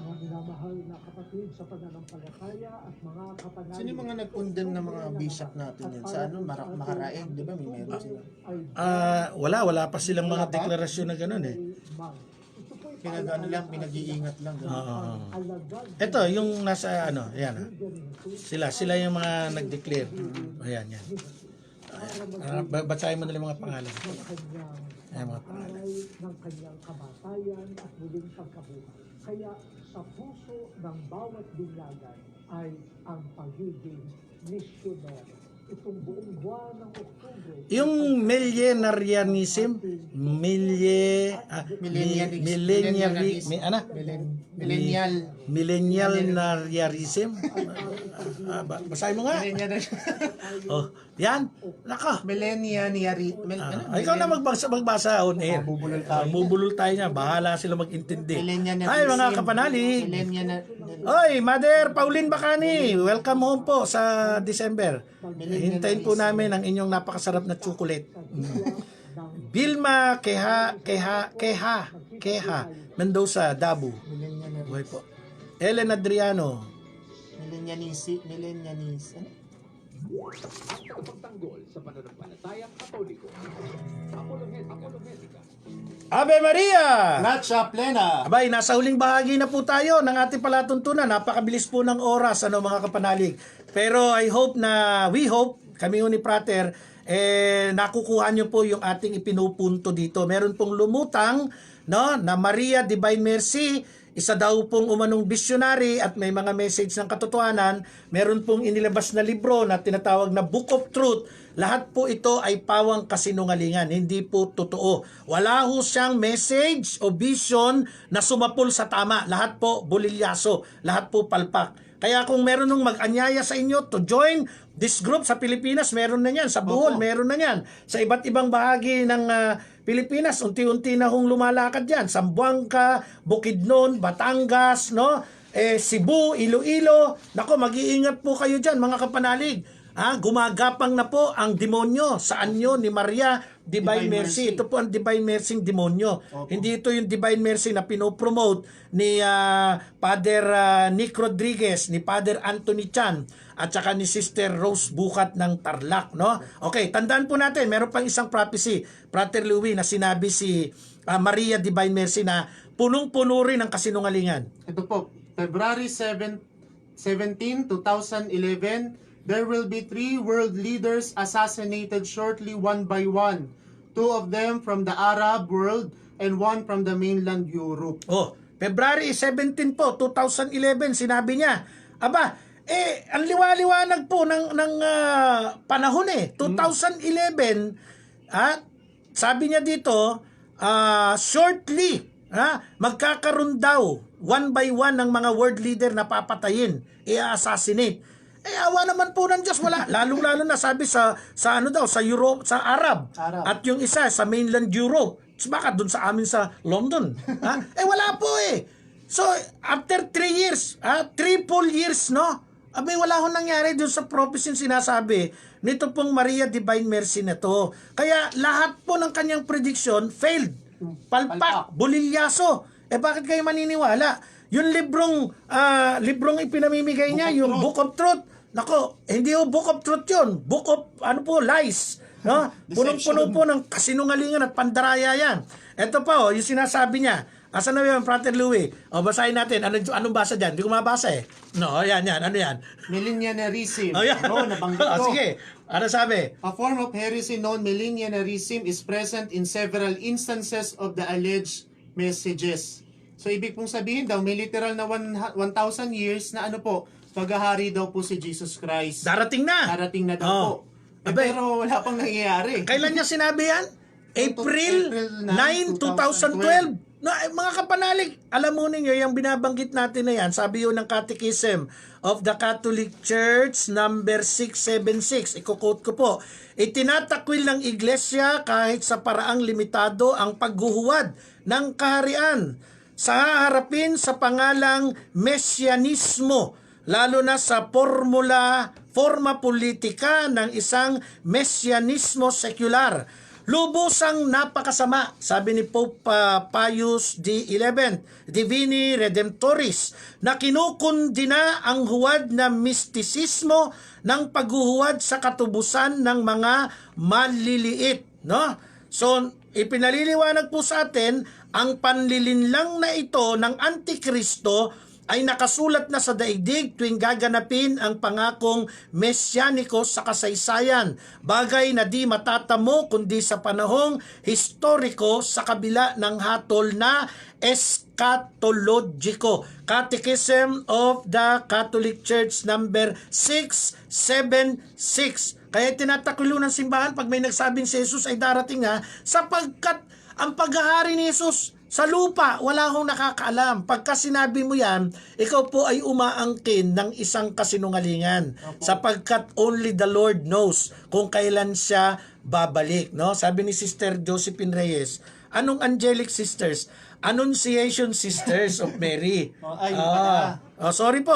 S9: Mga minamahal na kapatid sa pananampalataya at mga kapanalig.
S3: Sino yung mga nag-condemn na mga bishop natin yan? Sa Makaraig, di ba? May meron sila.
S2: Wala pa silang mga deklarasyon na gano'n
S3: Pinag-iingat lang.
S2: Ito, yung nasa yan. Sila yung mga nag-declare. Ayan. Basahin mo nila mga pangalan. Ayan mga pangalan.
S9: Ng kanyang kamatayan at muling pagkabuhay. Kaya sa puso ng bawat binyagan ay ang pagiging missionary. Itong buong buwan ng Oktubre.
S2: Yung millenarianism, millennialism. Basahin mo nga. Yan. Naka. Ikaw na magbasa on air. Bubulol tayo niya. Bahala sila mag-intindi. Ay, mga kapanalig. Oy, Mother Pauline Bacani. Welcome home po sa December. Hintayin po namin ang inyong napakasarap na chocolate. Vilma Keha Mendoza, Dabu. Buhay po. Ellen Adriano.
S3: Millennianis.
S1: At tagapagtanggol sa pananampalatayang Katoliko. Apologetica.
S2: Ave Maria!
S3: Gratia plena.
S2: Abay, nasa huling bahagi na po tayo ng ating palatuntunan. Napakabilis po ng oras, mga kapanalig. Pero we hope, kami ni Prater, nakukuha nyo po yung ating ipinupunto dito. Meron pong lumutang, no, na Maria Divine Mercy, isa daw pong umanong visionary at may mga message ng katotohanan. Meron pong inilabas na libro na tinatawag na Book of Truth. Lahat po ito ay pawang kasinungalingan, hindi po totoo. Wala ho siyang message o vision na sumapul sa tama. Lahat po bulilyaso, lahat po palpak. Kaya kung meron nung mag-anyaya sa inyo to join this group sa Pilipinas, meron na yan. Sa Bohol, meron na yan. Sa iba't ibang bahagi ng Pilipinas, unti-unti na hong lumalakad yan. Zamboanga, Bukidnon, Batangas, no? Cebu, Iloilo. Nako, mag-iingat po kayo dyan, mga kapanalig. Gumagapang na po ang demonyo sa anyo ni Maria Divine Mercy. Ito po ang Divine Mercy demonyo. Hindi ito yung Divine Mercy na pinopromote ni Father Nick Rodriguez, ni Father Anthony Chan, at saka ni Sister Rose Bukat ng Tarlac, no? Okay, tandaan po natin, meron pang isang prophecy, Frater Louis, na sinabi si Maria Divine Mercy na punong-puno rin ng kasinungalingan.
S3: Ito po, February 17, 2011, there will be 3 world leaders assassinated shortly one by one. 2 of them from the Arab world and 1 from the mainland Europe.
S2: February 17 po, 2011, sinabi niya. Aba, ang liwaliwanag po ng panahon 2011, sabi niya dito, shortly, magkakaroon daw, one by one ng mga world leader na papatayin, i-assassinate. Awa naman po ng Diyos, wala. Lalong-lalo na sabi sa Europe, sa Arab. At yung isa sa mainland Europe. Baka dun sa amin sa London. Wala po So, after 3 years, 3 full years, no? Wala hong nangyari dun sa prophecy sinasabi nito pong Maria Divine Mercy na to. Kaya lahat po ng kanyang prediction failed. Palpak, bulilyaso. Bakit kayo maniniwala? Yung librong ipinamimigay niya, yung Book of Truth. Nako, hindi yung Book of Truth yun. Book of, lies. No? Punong-puno po ng kasinungalingan at pandaraya yan. Ito pa, yung sinasabi niya. Asan na yun, Frater Louis? Basahin natin. Anong basa dyan? Hindi ko mabasa No, yan. Ano yan?
S3: Millenniarism.
S2: Yan.
S3: Nabanggit ko.
S2: Sige. Ano sabi?
S3: A form of heresy known millenniarism is present in several instances of the alleged messages. So, ibig pong sabihin daw, may literal na 1,000 years na paghahari daw po si Jesus Christ.
S2: Darating na.
S3: Darating na daw po. Pero wala pang nangyayari.
S2: Kailan niya sinabi yan? April 9, 2012. No, mga kapanalig, alam mo ninyo, yung binabanggit natin na yan, sabi yun ng Catechism of the Catholic Church, number 676. Iko-quote ko po. Itinatakwil ng Iglesia kahit sa paraang limitado ang paghuhuwad ng kaharian sa harapin sa pangalang Mesianismo, lalo na sa forma politika ng isang Mesianismo sekular. Lubusang napakasama, sabi ni Pope Pius XI, Divini Redemptoris, na kinukundina ang huwad na mistisismo ng paghuhuwad sa katubusan ng mga maliliit. No? So, ipinaliliwanag po sa atin, ang panlilinlang na ito ng Antikristo ay nakasulat na sa daigdig tuwing gaganapin ang pangakong mesyaniko sa kasaysayan. Bagay na di matatamo kundi sa panahong historiko sa kabila ng hatol na eschatologiko. Catechism of the Catholic Church number 676. Kaya tinatakulo ng simbahan pag may nagsabing si Jesus ay darating na, sapagkat ang paghahari ni Jesus sa lupa, wala akong nakakaalam. Pagka sinabi mo yan, ikaw po ay umaangkin ng isang kasinungalingan. Sapagkat only the Lord knows kung kailan siya babalik. No? Sabi ni Sister Josephine Reyes, anong angelic sisters? Annunciation Sisters of Mary. Sorry.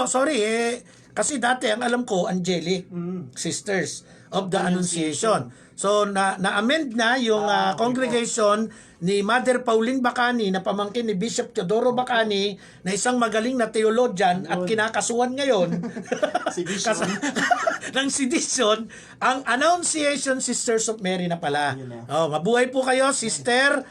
S2: Kasi dati ang alam ko, angelic sisters of the Annunciation. So na-amend na yung congregation ni Mother Pauline Bacani na pamangkin ni Bishop Teodoro Bacani na isang magaling na theologian at kinakasuhan ngayon
S3: Si Bishop.
S2: ng sedition, ang Annunciation Sisters of Mary na pala.
S3: Yun na.
S2: Oh, mabuhay po kayo, Sister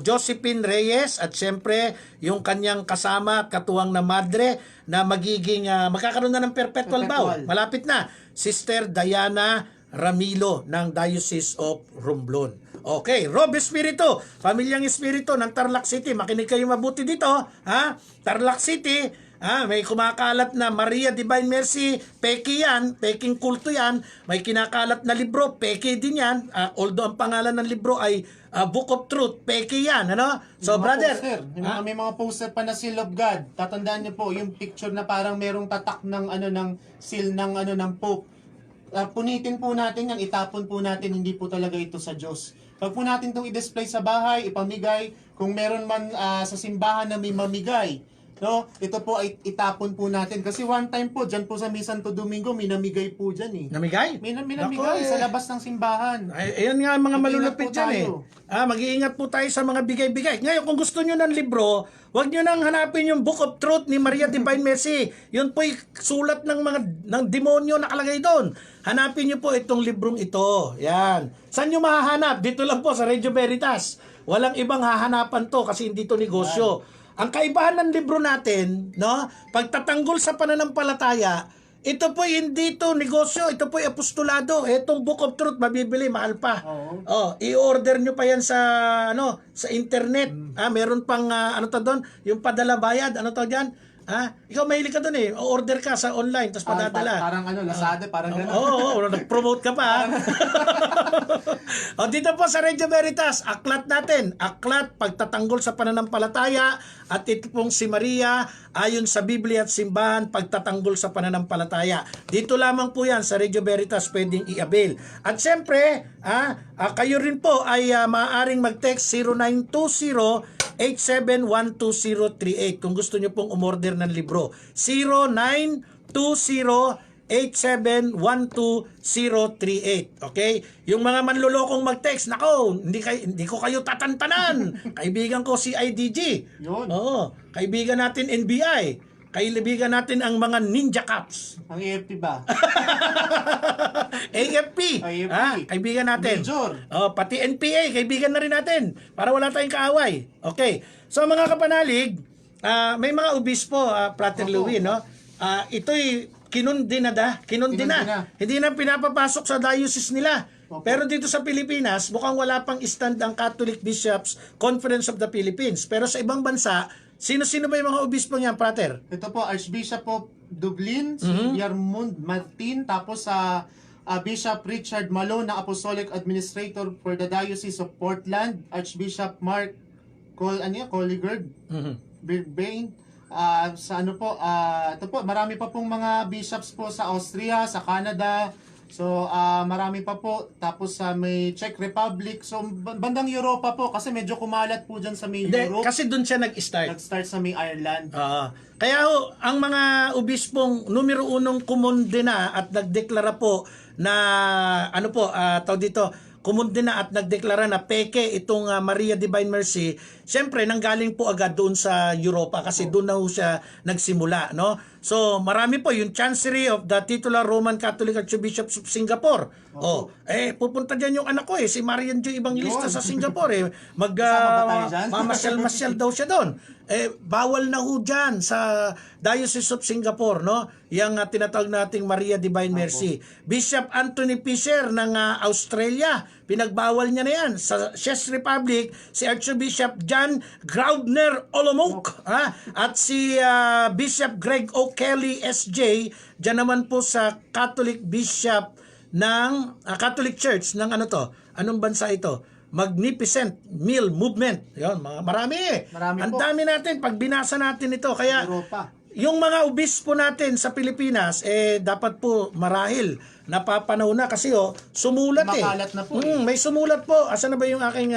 S2: Josephine Reyes, at syempre yung kanyang kasama at katuwang na madre na magiging magkakaroon na ng perpetual vow.
S3: Perpetual.
S2: Malapit na. Sister Diana Ramilo ng Diocese of Romblon. Okay, Rob Espiritu, Pamilyang Espiritu ng Tarlac City. Makinig kayo mabuti dito, ha? Tarlac City, may kumakalat na Maria Divine Mercy, peke yan, peking kulto yan. May kinakalat na libro, peke din yan. Although ang pangalan ng libro ay Book of Truth, peke yan, ano? So,
S3: Yung mga
S2: brother,
S3: poster, may mga poster pa na Seal of God. Tatandaan niyo po yung picture na parang merong tatak ng ng seal ng Pope. Punitin po natin yan, itapon po natin, hindi po talaga ito sa Diyos. Pag po natin itong i-display sa bahay, ipamigay, kung meron man sa simbahan na may mamigay, no? Ito po ay itapon po natin. Kasi one time po, dyan po sa Santo Domingo, may namigay po dyan eh.
S2: namigay?
S3: May namigay
S2: Nako,
S3: sa labas ng simbahan.
S2: Ayan nga ang mga
S3: Mag-iingat
S2: malulupit
S3: po
S2: dyan eh.
S3: tayo.
S2: Mag-iingat po tayo sa mga bigay-bigay. Ngayon, kung gusto nyo ng libro, huwag nyo nang hanapin yung Book of Truth ni Maria Divine Mercy. Yun po'y sulat ng demonyo nakalagay doon. Hanapin nyo po itong librong ito. Yan. Saan nyo mahahanap? Dito lang po sa Radio Veritas. Walang ibang hahanapan to kasi hindi to negosyo. Ang kaibahan ng libro natin, no? Pagtatanggol sa pananampalataya, ito po hindi to negosyo, ito po apostolado. Etong Book of Truth mabibili mahal pa.
S3: Oo.
S2: Oh, i-order nyo pa yan sa sa internet. Meron pang doon, yung padala bayad, to diyan? Ikaw mahilig ka doon eh. Order ka sa online tapos padadala.
S3: Parang Lazada, parang gano'n.
S2: Oo, nag-promote ka pa. Dito po sa Radio Veritas, aklat natin. Aklat, pagtatanggol sa pananampalataya. At ito pong si Maria, ayon sa Biblia at simbahan, pagtatanggol sa pananampalataya. Dito lamang po yan sa Radio Veritas, pwedeng i-avail. At syempre, kayo rin po ay maaaring mag-text 0920-87-12038 kung gusto nyo pong umorder ng libro. 0920-87-12038. Okay? Yung mga manlulokong mag-text, nako, hindi ko kayo tatantanan. Kaibigan ko si IDG.
S3: Yun.
S2: Oo. Kaibigan natin NBI. Kaibigan natin ang mga Ninja Cops.
S3: Ang AFP ba?
S2: AFP. Kaibigan natin.
S3: Major.
S2: Pati NPA, kaibigan na rin natin. Para wala tayong kaaway. Okay. So mga kapanalig, may mga obispo, Frater
S3: Opo.
S2: Louie, no? Ito'y kinundina. Hindi na pinapapasok sa diocese nila.
S3: Opo.
S2: Pero dito sa Pilipinas, mukhang wala pang stand ang Catholic Bishops Conference of the Philippines. Pero sa ibang bansa, sino-sino ba yung mga obispo niyan, Frater?
S3: Ito po, Archbishop of Dublin, si Yarmund Martin, tapos sa Bishop Richard Malone na Apostolic Administrator for the Diocese of Portland, Archbishop Mark Colligard, Brisbane, ito po, marami pa pong mga bishops po sa Austria, sa Canada, so marami pa po, tapos sa may Czech Republic, so bandang Europa po, kasi medyo kumalat po dyan sa may Europe,
S2: Kasi doon siya nag-start.
S3: nag-start sa may Ireland.
S2: Kaya ang mga obispong numero unong kumundina at nagdeklara po na kumundina at nagdeklara na peke itong Maria Divine Mercy, siyempre nanggaling po agad doon sa Europa kasi doon na ho siya nagsimula, no? So marami po yung Chancery of the Titular Roman Catholic Archbishop of Singapore. Pupunta diyan yung anak ko si Marian Jo Evangelista sa Singapore mamasyal-masyal daw siya doon. Bawal na ho dyan sa Diocese of Singapore, no? Yang tinatawag nating Maria Divine Mercy. Bishop Anthony Fisher ng Australia, pinagbawal niya na yan. Sa Czech Republic, si Archbishop John Graudner Olomouc, at si Bishop Greg O'Kelly SJ, dyan naman po sa Catholic Bishop ng Catholic Church ng anong bansa ito? Magnificent Meal Movement. Yun, marami. Ang dami natin pag binasa natin ito. Kaya
S3: Europa.
S2: yung mga obispo natin sa Pilipinas dapat po marahil napapanaw na kasi sumulat
S3: Makalat na po
S2: May sumulat po. Asan na ba yung aking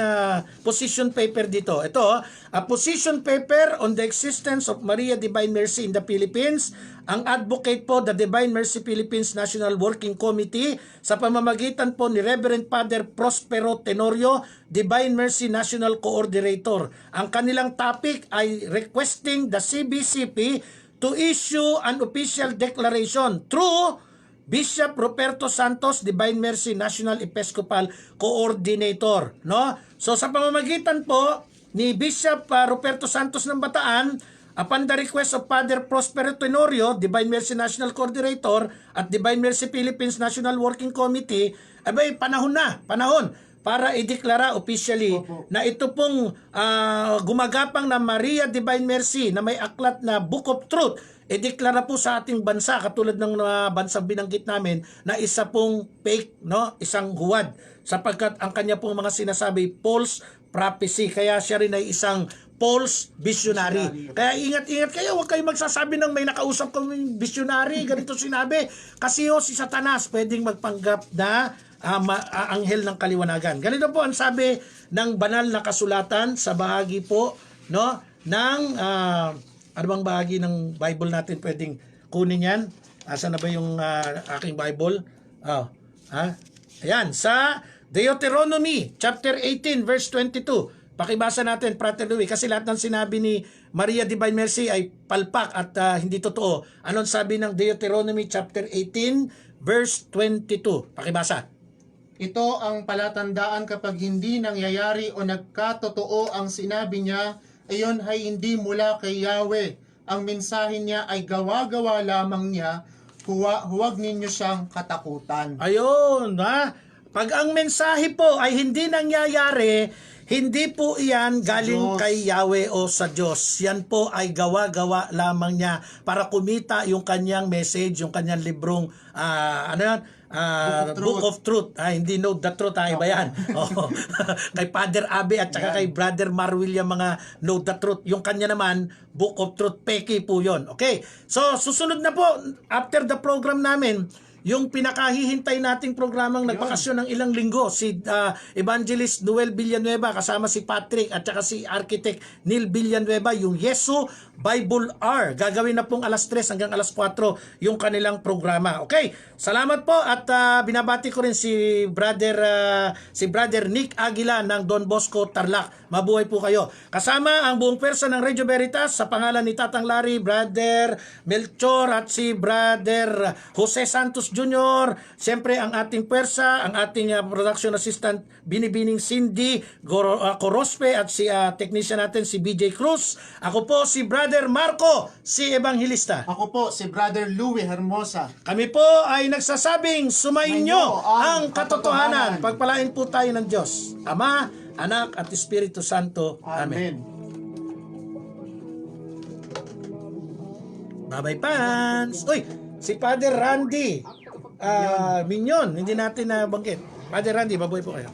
S2: position paper dito? Ito, a position paper on the existence of Maria Divine Mercy in the Philippines. Ang advocate po, the Divine Mercy Philippines National Working Committee, sa pamamagitan po ni Reverend Father Prospero Tenorio, Divine Mercy National Coordinator. Ang kanilang topic ay requesting the CBCP to issue an official declaration through Bishop Ruperto Santos, Divine Mercy National Episcopal Coordinator, no? So sa pamamagitan po ni Bishop Ruperto Santos ng Bataan, upon the request of Father Prospero Tenorio, Divine Mercy National Coordinator at Divine Mercy Philippines National Working Committee, abay panahon para ideklara officially na ito pong gumagapang na Maria Divine Mercy na may aklat na Book of Truth, ideklara po sa ating bansa, katulad ng bansang binanggit namin, na isa pong fake, no? Isang huwad, sapagkat ang kanya pong mga sinasabi false prophecy, kaya siya rin ay isang false visionary. Kaya ingat-ingat kayo, huwag kayo magsasabi ng may nakausap kong visionary, ganito sinabi, kasi si Satanas pwedeng magpanggap na anghel ng kaliwanagan. Ganito po ang sabi ng banal na kasulatan sa bahagi po, no, ng ano bang bahagi ng Bible natin pwedeng kunin yan? Asa na ba yung aking Bible? Ayan, sa Deuteronomy chapter 18 verse 22. Pakibasa natin, Frater Louis, kasi lahat ng sinabi ni Maria Divine Mercy ay palpak at hindi totoo. Anong sabi ng Deuteronomy chapter 18 verse 22? Pakibasa.
S3: Ito ang palatandaan kapag hindi nangyayari o nagkatotoo ang sinabi niya, ayon ay hindi mula kay Yahweh. Ang mensahe niya ay gawa-gawa lamang niya, huwag ninyo siyang katakutan.
S2: Ayun, pag ang mensahe po ay hindi nangyayari, hindi po iyan galing
S3: Diyos.
S2: kay Yahweh o sa Diyos. Yan po ay gawa-gawa lamang niya para kumita yung kanyang message, yung kanyang librong, Book of Truth. Hindi Know the Truth, iba yan. Kay Father Abe at saka kay Brother Marwil yung mga Know the Truth. Yung kanya naman, Book of Truth, peki po yun. Okay, so susunod na po, after the program namin, yung pinakahihintay nating programang nagbakasyon ng ilang linggo, si Evangelist Noel Villanueva kasama si Patrick at saka si Architect Neil Villanueva, yung Yesu Bible Hour. Gagawin na pong alas 3 hanggang alas 4 yung kanilang programa. Okay, salamat po at binabati ko rin si Brother Nick Aguila ng Don Bosco Tarlac. Mabuhay po kayo. Kasama ang buong pwersa ng Radio Veritas sa pangalan ni Tatang Larry, Brother Melchor at si Brother Jose Santos Jr. Siyempre ang ating pwersa, ang ating production assistant Binibining Cindy Corospe at si technician natin si BJ Cruz. Ako po si Brother Marco, si Evangelista.
S3: Ako po si Brother Louie Hermosa.
S2: Kami po ay nagsasabing sumainyo ang katotohanan. Pagpalain po tayo ng Diyos, Ama, Anak at Espiritu Santo. Amen. Bye-bye, fans! Uy, si Father Randy Minyon, hindi natin nabanggit. Father Randy, mabuhay po kayo.